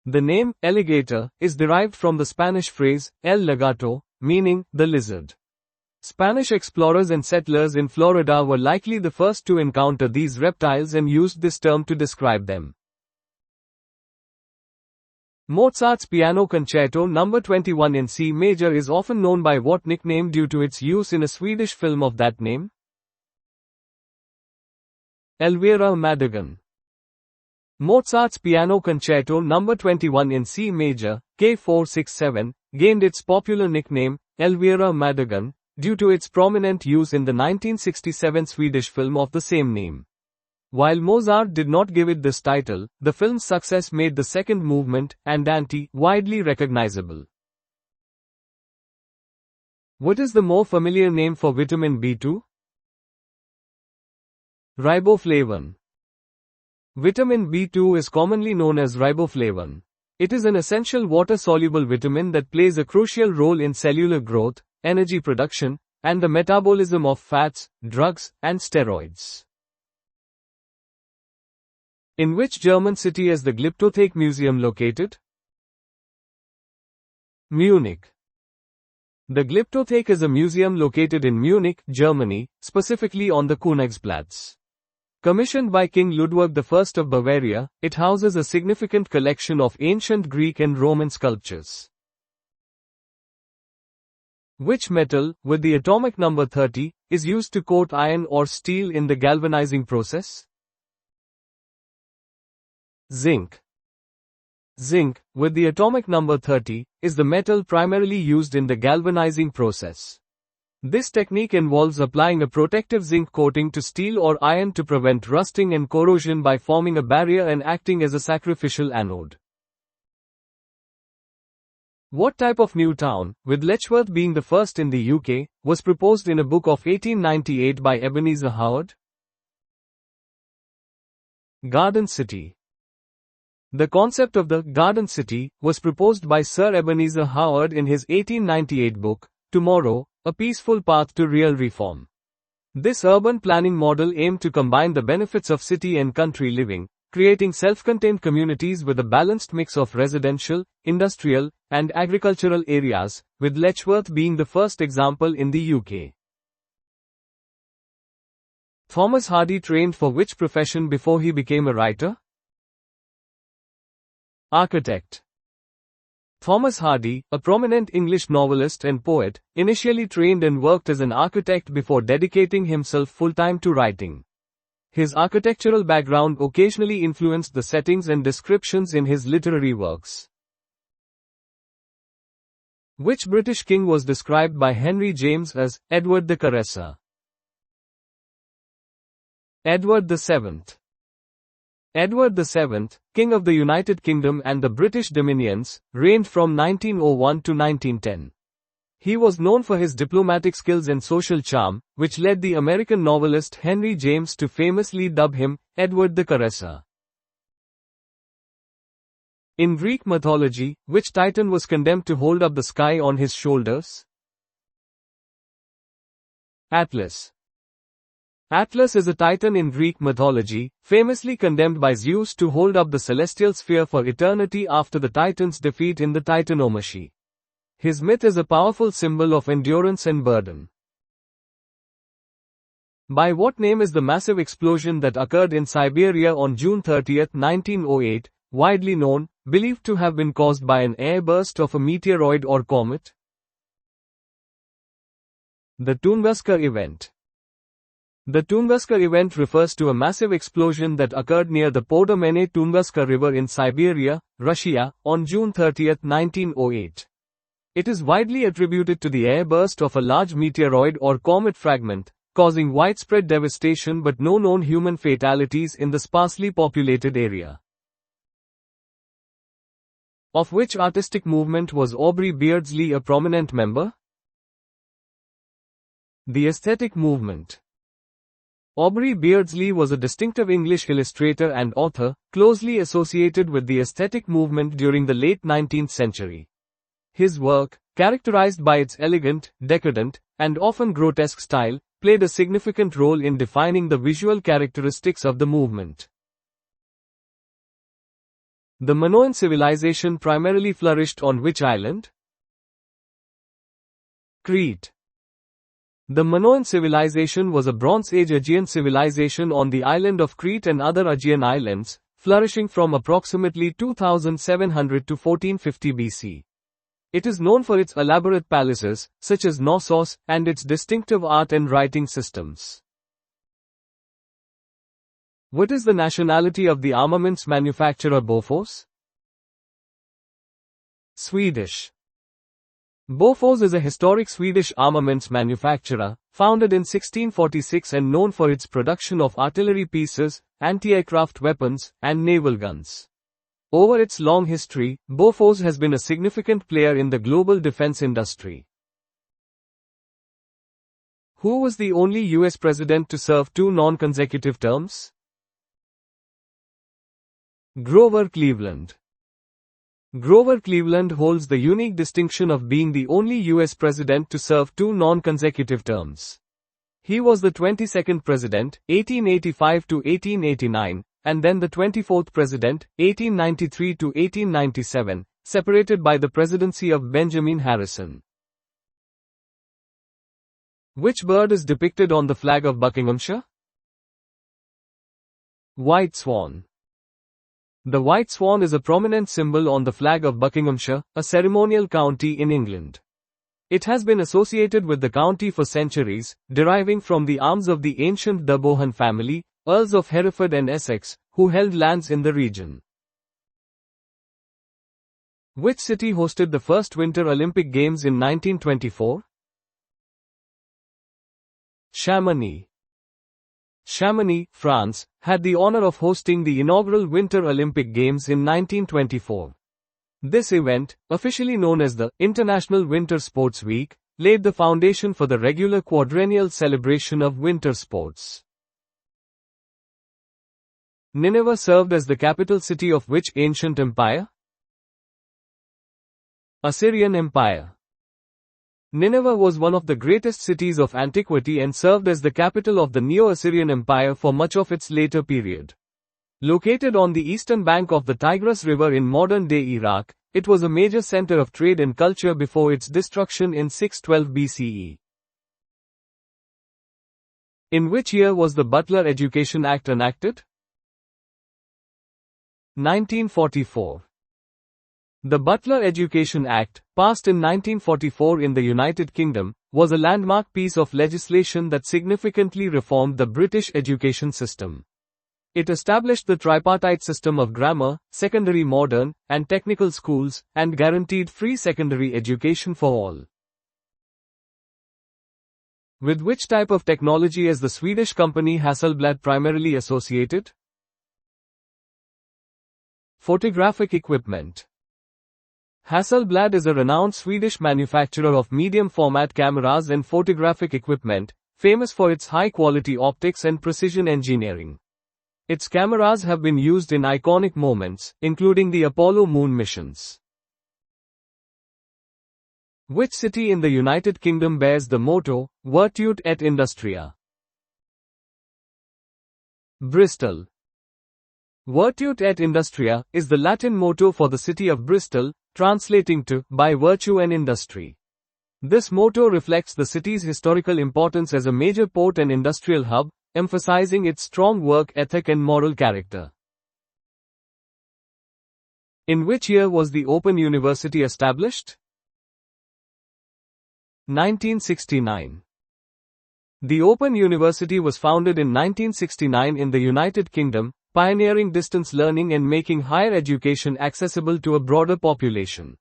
The name, alligator, is derived from the Spanish phrase, el lagarto, meaning, the lizard. Spanish explorers and settlers in Florida were likely the first to encounter these reptiles and used this term to describe them. Mozart's Piano Concerto No. 21 in C major is often known by what nickname due to its use in a Swedish film of that name? Elvira Madigan. Mozart's Piano Concerto No. 21 in C major, K467, gained its popular nickname, Elvira Madigan, due to its prominent use in the 1967 Swedish film of the same name. While Mozart did not give it this title, the film's success made the second movement, Andante, widely recognizable. What is the more familiar name for vitamin B2? Riboflavin. Vitamin B2 is commonly known as riboflavin. It is an essential water-soluble vitamin that plays a crucial role in cellular growth, energy production, and the metabolism of fats, drugs, and steroids. In which German city is the Glyptothek Museum located? Munich. The Glyptothek is a museum located in Munich, Germany, specifically on the Königsplatz. Commissioned by King Ludwig I of Bavaria, it houses a significant collection of ancient Greek and Roman sculptures. Which metal, with the atomic number 30, is used to coat iron or steel in the galvanizing process? Zinc. Zinc, with the atomic number 30, is the metal primarily used in the galvanizing process. This technique involves applying a protective zinc coating to steel or iron to prevent rusting and corrosion by forming a barrier and acting as a sacrificial anode. What type of new town, with Letchworth being the first in the UK, was proposed in a book of 1898 by Ebenezer Howard? Garden City. The concept of the Garden City was proposed by Sir Ebenezer Howard in his 1898 book, Tomorrow, A Peaceful Path to Real Reform. This urban planning model aimed to combine the benefits of city and country living, creating self-contained communities with a balanced mix of residential, industrial, and agricultural areas, with Letchworth being the first example in the UK. Thomas Hardy trained for which profession before he became a writer? Architect. Thomas Hardy, a prominent English novelist and poet, initially trained and worked as an architect before dedicating himself full-time to writing. His architectural background occasionally influenced the settings and descriptions in his literary works. Which British king was described by Henry James as Edward the Caresser? Edward VII. Edward VII, King of the United Kingdom and the British Dominions, reigned from 1901 to 1910. He was known for his diplomatic skills and social charm, which led the American novelist Henry James to famously dub him Edward the Caresser. In Greek mythology, which titan was condemned to hold up the sky on his shoulders? Atlas. Atlas is a titan in Greek mythology, famously condemned by Zeus to hold up the celestial sphere for eternity after the Titans' defeat in the Titanomachy. His myth is a powerful symbol of endurance and burden. By what name is the massive explosion that occurred in Siberia on June 30, 1908, widely known, believed to have been caused by an airburst of a meteoroid or comet? The Tunguska event. The Tunguska event refers to a massive explosion that occurred near the Podomene Tunguska River in Siberia, Russia, on June 30, 1908. It is widely attributed to the airburst of a large meteoroid or comet fragment, causing widespread devastation but no known human fatalities in the sparsely populated area. Of which artistic movement was Aubrey Beardsley a prominent member? The aesthetic movement. Aubrey Beardsley was a distinctive English illustrator and author, closely associated with the aesthetic movement during the late 19th century. His work, characterized by its elegant, decadent, and often grotesque style, played a significant role in defining the visual characteristics of the movement. The Minoan civilization primarily flourished on which island? Crete. The Minoan civilization was a Bronze Age Aegean civilization on the island of Crete and other Aegean islands, flourishing from approximately 2700 to 1450 BC. It is known for its elaborate palaces, such as Knossos, and its distinctive art and writing systems. What is the nationality of the armaments manufacturer Bofors? Swedish. Bofors is a historic Swedish armaments manufacturer, founded in 1646 and known for its production of artillery pieces, anti-aircraft weapons, and naval guns. Over its long history, Bofors has been a significant player in the global defense industry. Who was the only US president to serve 2 non-consecutive terms? Grover Cleveland. Grover Cleveland holds the unique distinction of being the only US president to serve 2 non-consecutive terms. He was the 22nd president, 1885 to 1889, and then the 24th president, 1893 to 1897, separated by the presidency of Benjamin Harrison. Which bird is depicted on the flag of Buckinghamshire? White swan. The white swan is a prominent symbol on the flag of Buckinghamshire, a ceremonial county in England. It has been associated with the county for centuries, deriving from the arms of the ancient de Bohun family, Earls of Hereford and Essex, who held lands in the region. Which city hosted the first Winter Olympic Games in 1924? Chamonix. Chamonix, France, had the honor of hosting the inaugural Winter Olympic Games in 1924. This event, officially known as the International Winter Sports Week, laid the foundation for the regular quadrennial celebration of winter sports. Nineveh served as the capital city of which ancient empire? Assyrian Empire. Nineveh was one of the greatest cities of antiquity and served as the capital of the Neo-Assyrian Empire for much of its later period. Located on the eastern bank of the Tigris River in modern-day Iraq, it was a major center of trade and culture before its destruction in 612 BCE. In which year was the Butler Education Act enacted? 1944. The Butler Education Act, passed in 1944 in the United Kingdom, was a landmark piece of legislation that significantly reformed the British education system. It established the tripartite system of grammar, secondary modern, and technical schools, and guaranteed free secondary education for all. With which type of technology is the Swedish company Hasselblad primarily associated? Photographic equipment. Hasselblad is a renowned Swedish manufacturer of medium-format cameras and photographic equipment, famous for its high-quality optics and precision engineering. Its cameras have been used in iconic moments, including the Apollo moon missions. Which city in the United Kingdom bears the motto, Virtute et Industria? Bristol. Virtute et Industria is the Latin motto for the city of Bristol, translating to, by virtue and industry. This motto reflects the city's historical importance as a major port and industrial hub, emphasizing its strong work ethic and moral character. In which year was the Open University established? 1969. The Open University was founded in 1969 in the United Kingdom, pioneering distance learning and making higher education accessible to a broader population.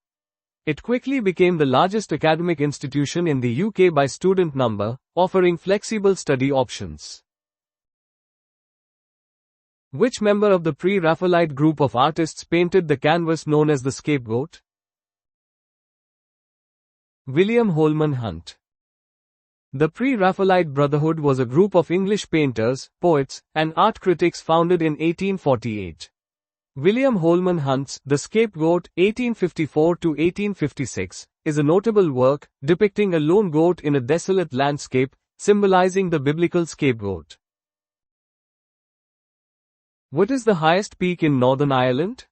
It quickly became the largest academic institution in the UK by student number, offering flexible study options. Which member of the pre-Raphaelite group of artists painted the canvas known as the Scapegoat? William Holman Hunt. The Pre-Raphaelite Brotherhood was a group of English painters, poets, and art critics founded in 1848. William Holman Hunt's The Scapegoat, 1854–1856, is a notable work, depicting a lone goat in a desolate landscape, symbolizing the biblical scapegoat. What is the highest peak in Northern Ireland?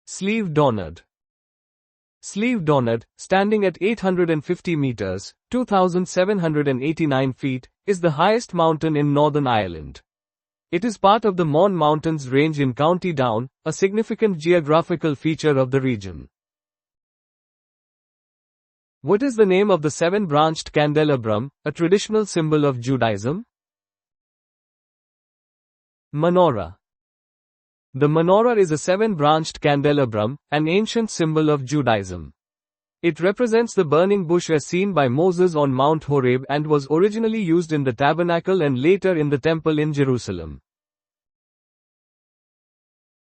Slieve Donard. Slieve Donard, standing at 850 meters, 2,789 feet, is the highest mountain in Northern Ireland. It is part of the Mourne Mountains range in County Down, a significant geographical feature of the region. What is the name of the seven-branched candelabrum, a traditional symbol of Judaism? Menorah. The menorah is a seven-branched candelabrum, an ancient symbol of Judaism. It represents the burning bush as seen by Moses on Mount Horeb and was originally used in the tabernacle and later in the temple in Jerusalem.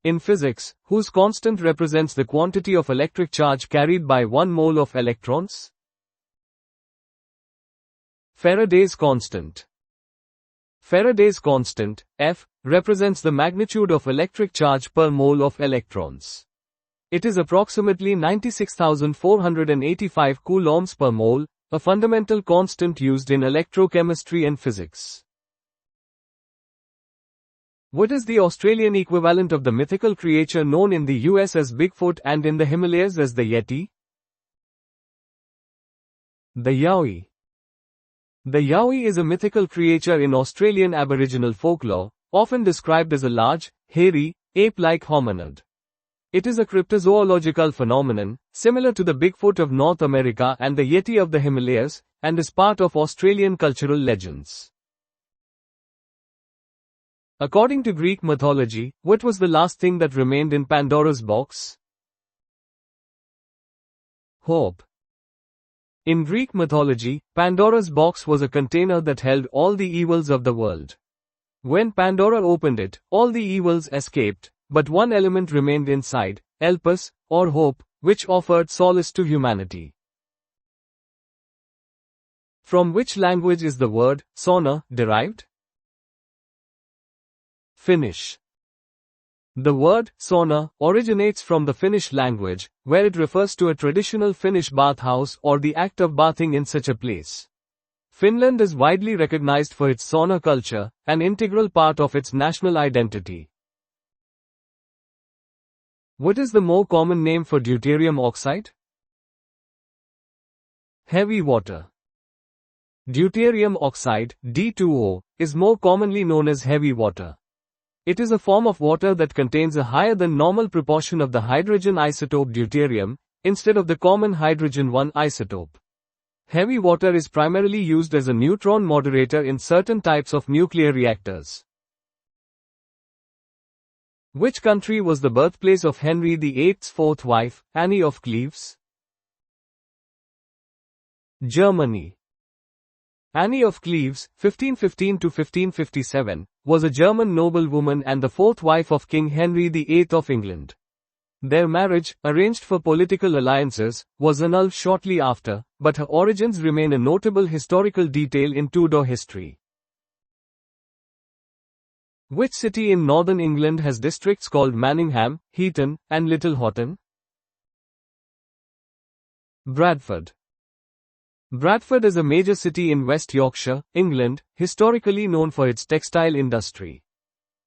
In physics, whose constant represents the quantity of electric charge carried by 1 mole of electrons? Faraday's constant. Faraday's constant, F, represents the magnitude of electric charge per mole of electrons. It is approximately 96,485 coulombs per mole, a fundamental constant used in electrochemistry and physics. What is the Australian equivalent of the mythical creature known in the US as Bigfoot and in the Himalayas as the Yeti? The Yowie. The Yowie is a mythical creature in Australian Aboriginal folklore, often described as a large, hairy, ape-like hominid. It is a cryptozoological phenomenon, similar to the Bigfoot of North America and the Yeti of the Himalayas, and is part of Australian cultural legends. According to Greek mythology, what was the last thing that remained in Pandora's box? Hope. In Greek mythology, Pandora's box was a container that held all the evils of the world. When Pandora opened it, all the evils escaped, but one element remained inside, elpis, or hope, which offered solace to humanity. From which language is the word sauna derived? Finnish. The word sauna originates from the Finnish language, where it refers to a traditional Finnish bathhouse or the act of bathing in such a place. Finland is widely recognized for its sauna culture, an integral part of its national identity. What is the more common name for deuterium oxide? Heavy water. Deuterium oxide, D2O, is more commonly known as heavy water. It is a form of water that contains a higher than normal proportion of the hydrogen isotope deuterium, instead of the common hydrogen-1 isotope. Heavy water is primarily used as a neutron moderator in certain types of nuclear reactors. Which country was the birthplace of Henry VIII's fourth wife, Anne of Cleves? Germany. Anne of Cleves, 1515–1557, was a German noblewoman and the fourth wife of King Henry VIII of England. Their marriage, arranged for political alliances, was annulled shortly after, but her origins remain a notable historical detail in Tudor history. Which city in northern England has districts called Manningham, Heaton, and Little Houghton? Bradford. Bradford is a major city in West Yorkshire, England, historically known for its textile industry.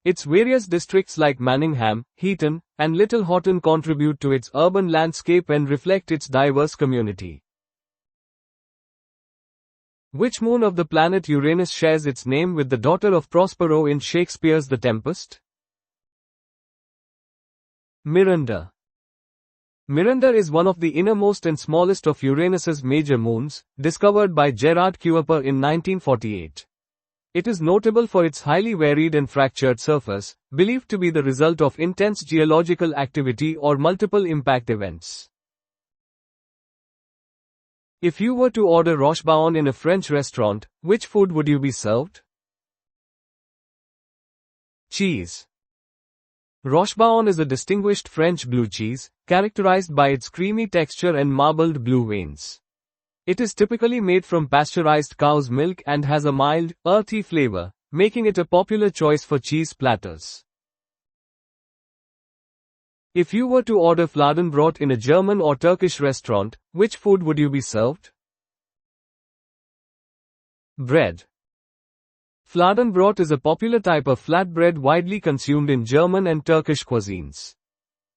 Its various districts like Manningham, Heaton, and Little Houghton contribute to its urban landscape and reflect its diverse community. Which moon of the planet Uranus shares its name with the daughter of Prospero in Shakespeare's The Tempest? Miranda. Miranda is one of the innermost and smallest of Uranus's major moons, discovered by Gerard Kuiper in 1948. It is notable for its highly varied and fractured surface, believed to be the result of intense geological activity or multiple impact events. If you were to order rochebaon in a French restaurant, which food would you be served? Cheese. Rochebaon is a distinguished French blue cheese, characterized by its creamy texture and marbled blue veins. It is typically made from pasteurized cow's milk and has a mild, earthy flavor, making it a popular choice for cheese platters. If you were to order fladenbrot in a German or Turkish restaurant, which food would you be served? Bread. Fladenbrot is a popular type of flatbread widely consumed in German and Turkish cuisines.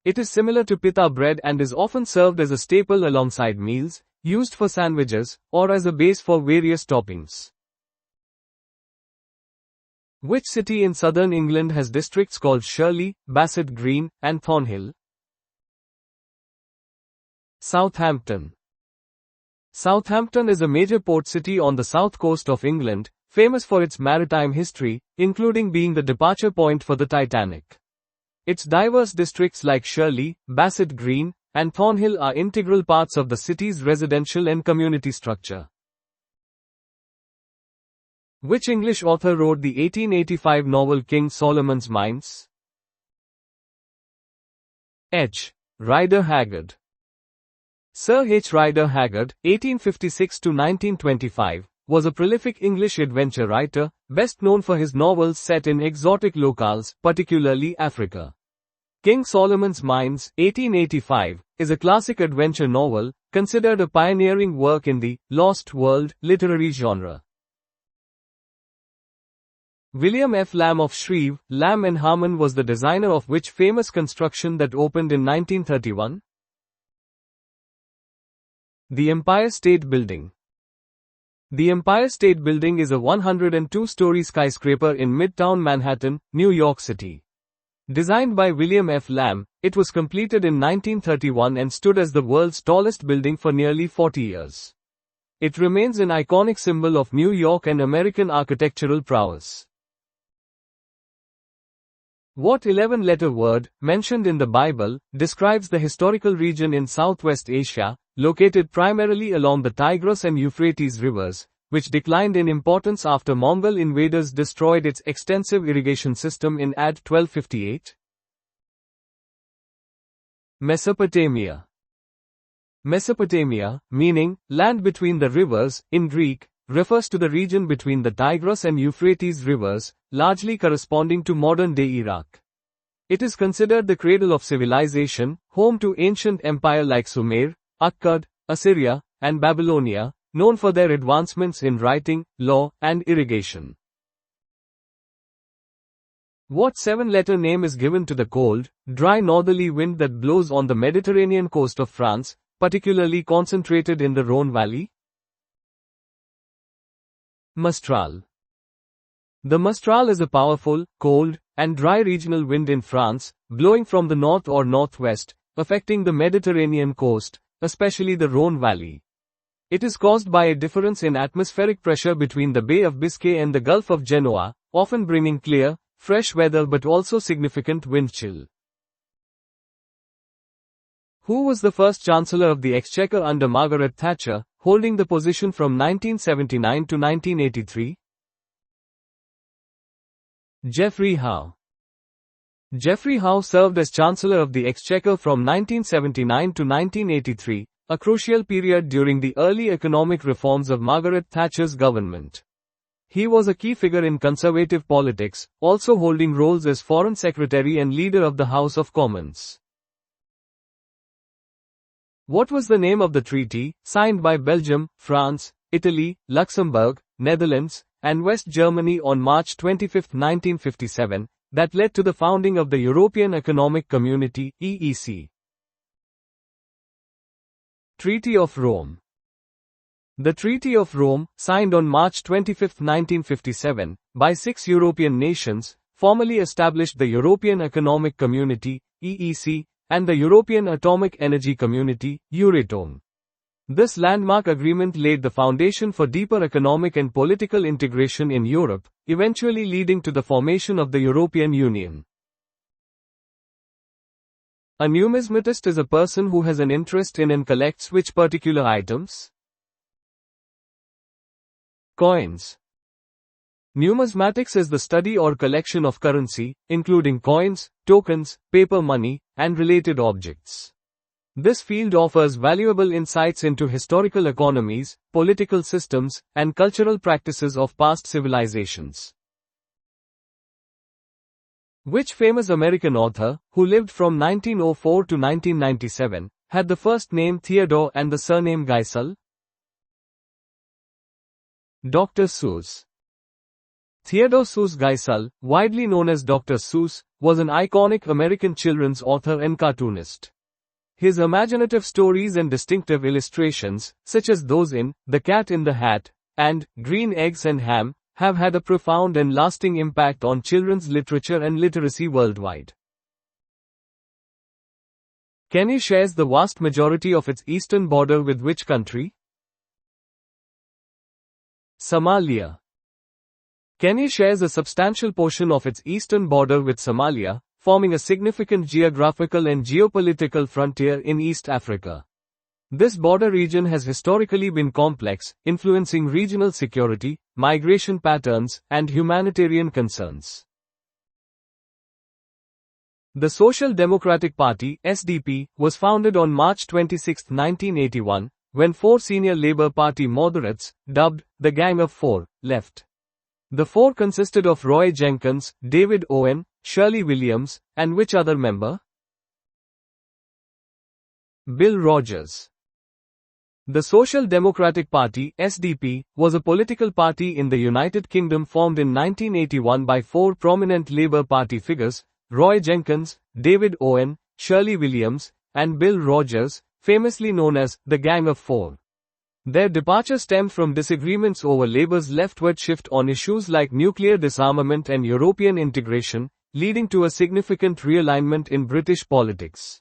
It is similar to pita bread and is often served as a staple alongside meals, used for sandwiches, or as a base for various toppings. Which city in southern England has districts called Shirley, Bassett Green, and Thornhill? Southampton. Southampton is a major port city on the south coast of England, famous for its maritime history, including being the departure point for the Titanic. Its diverse districts like Shirley, Bassett Green, and Thornhill are integral parts of the city's residential and community structure. Which English author wrote the 1885 novel King Solomon's Mines? H. Rider Haggard. Sir H. Rider Haggard, 1856–1925, was a prolific English adventure writer, best known for his novels set in exotic locales, particularly Africa. King Solomon's Mines, 1885, is a classic adventure novel, considered a pioneering work in the Lost World literary genre. William F. Lamb of Shreve, Lamb and Harmon was the designer of which famous construction that opened in 1931? The Empire State Building. The Empire State Building is a 102-story skyscraper in Midtown Manhattan, New York City. Designed by William F. Lamb, it was completed in 1931 and stood as the world's tallest building for nearly 40 years. It remains an iconic symbol of New York and American architectural prowess. What 11-letter word, mentioned in the Bible, describes the historical region in Southwest Asia, located primarily along the Tigris and Euphrates rivers, which declined in importance after Mongol invaders destroyed its extensive irrigation system in AD 1258? Mesopotamia. Mesopotamia, meaning, land between the rivers, in Greek, refers to the region between the Tigris and Euphrates rivers, largely corresponding to modern-day Iraq. It is considered the cradle of civilization, home to ancient empires like Sumer, Akkad, Assyria, and Babylonia, known for their advancements in writing, law, and irrigation. What 7-letter name is given to the cold, dry northerly wind that blows on the Mediterranean coast of France, particularly concentrated in the Rhône Valley? Mistral. The Mistral is a powerful, cold, and dry regional wind in France, blowing from the north or northwest, affecting the Mediterranean coast, especially the Rhône Valley. It is caused by a difference in atmospheric pressure between the Bay of Biscay and the Gulf of Genoa, often bringing clear, fresh weather but also significant wind chill. Who was the first Chancellor of the Exchequer under Margaret Thatcher, holding the position from 1979 to 1983? Geoffrey Howe. Geoffrey Howe served as Chancellor of the Exchequer from 1979 to 1983, a crucial period during the early economic reforms of Margaret Thatcher's government. He was a key figure in Conservative politics, also holding roles as Foreign Secretary and Leader of the House of Commons. What was the name of the treaty, signed by Belgium, France, Italy, Luxembourg, Netherlands, and West Germany on March 25, 1957, that led to the founding of the European Economic Community, EEC? Treaty of Rome. The Treaty of Rome, signed on March 25, 1957, by 6 European nations, formally established the European Economic Community, EEC, and the European Atomic Energy Community, Euratom. This landmark agreement laid the foundation for deeper economic and political integration in Europe, eventually leading to the formation of the European Union. A numismatist is a person who has an interest in and collects which particular items? Coins. Numismatics is the study or collection of currency, including coins, tokens, paper money, and related objects. This field offers valuable insights into historical economies, political systems, and cultural practices of past civilizations. Which famous American author, who lived from 1904 to 1997, had the first name Theodore and the surname Geisel? Dr. Seuss. Theodore Seuss Geisel, widely known as Dr. Seuss, was an iconic American children's author and cartoonist. His imaginative stories and distinctive illustrations, such as those in The Cat in the Hat and Green Eggs and Ham, have had a profound and lasting impact on children's literature and literacy worldwide. Kenya shares the vast majority of its eastern border with which country? Somalia. Kenya shares a substantial portion of its eastern border with Somalia, forming a significant geographical and geopolitical frontier in East Africa. This border region has historically been complex, influencing regional security, migration patterns, and humanitarian concerns. The Social Democratic Party (SDP) was founded on March 26, 1981, when four senior Labour Party moderates, dubbed the Gang of Four, left. The four consisted of Roy Jenkins, David Owen, Shirley Williams, and which other member? Bill Rogers. The Social Democratic Party (SDP) was a political party in the United Kingdom formed in 1981 by four prominent Labour Party figures, Roy Jenkins, David Owen, Shirley Williams, and Bill Rogers, famously known as the Gang of Four. Their departure stemmed from disagreements over Labour's leftward shift on issues like nuclear disarmament and European integration, leading to a significant realignment in British politics.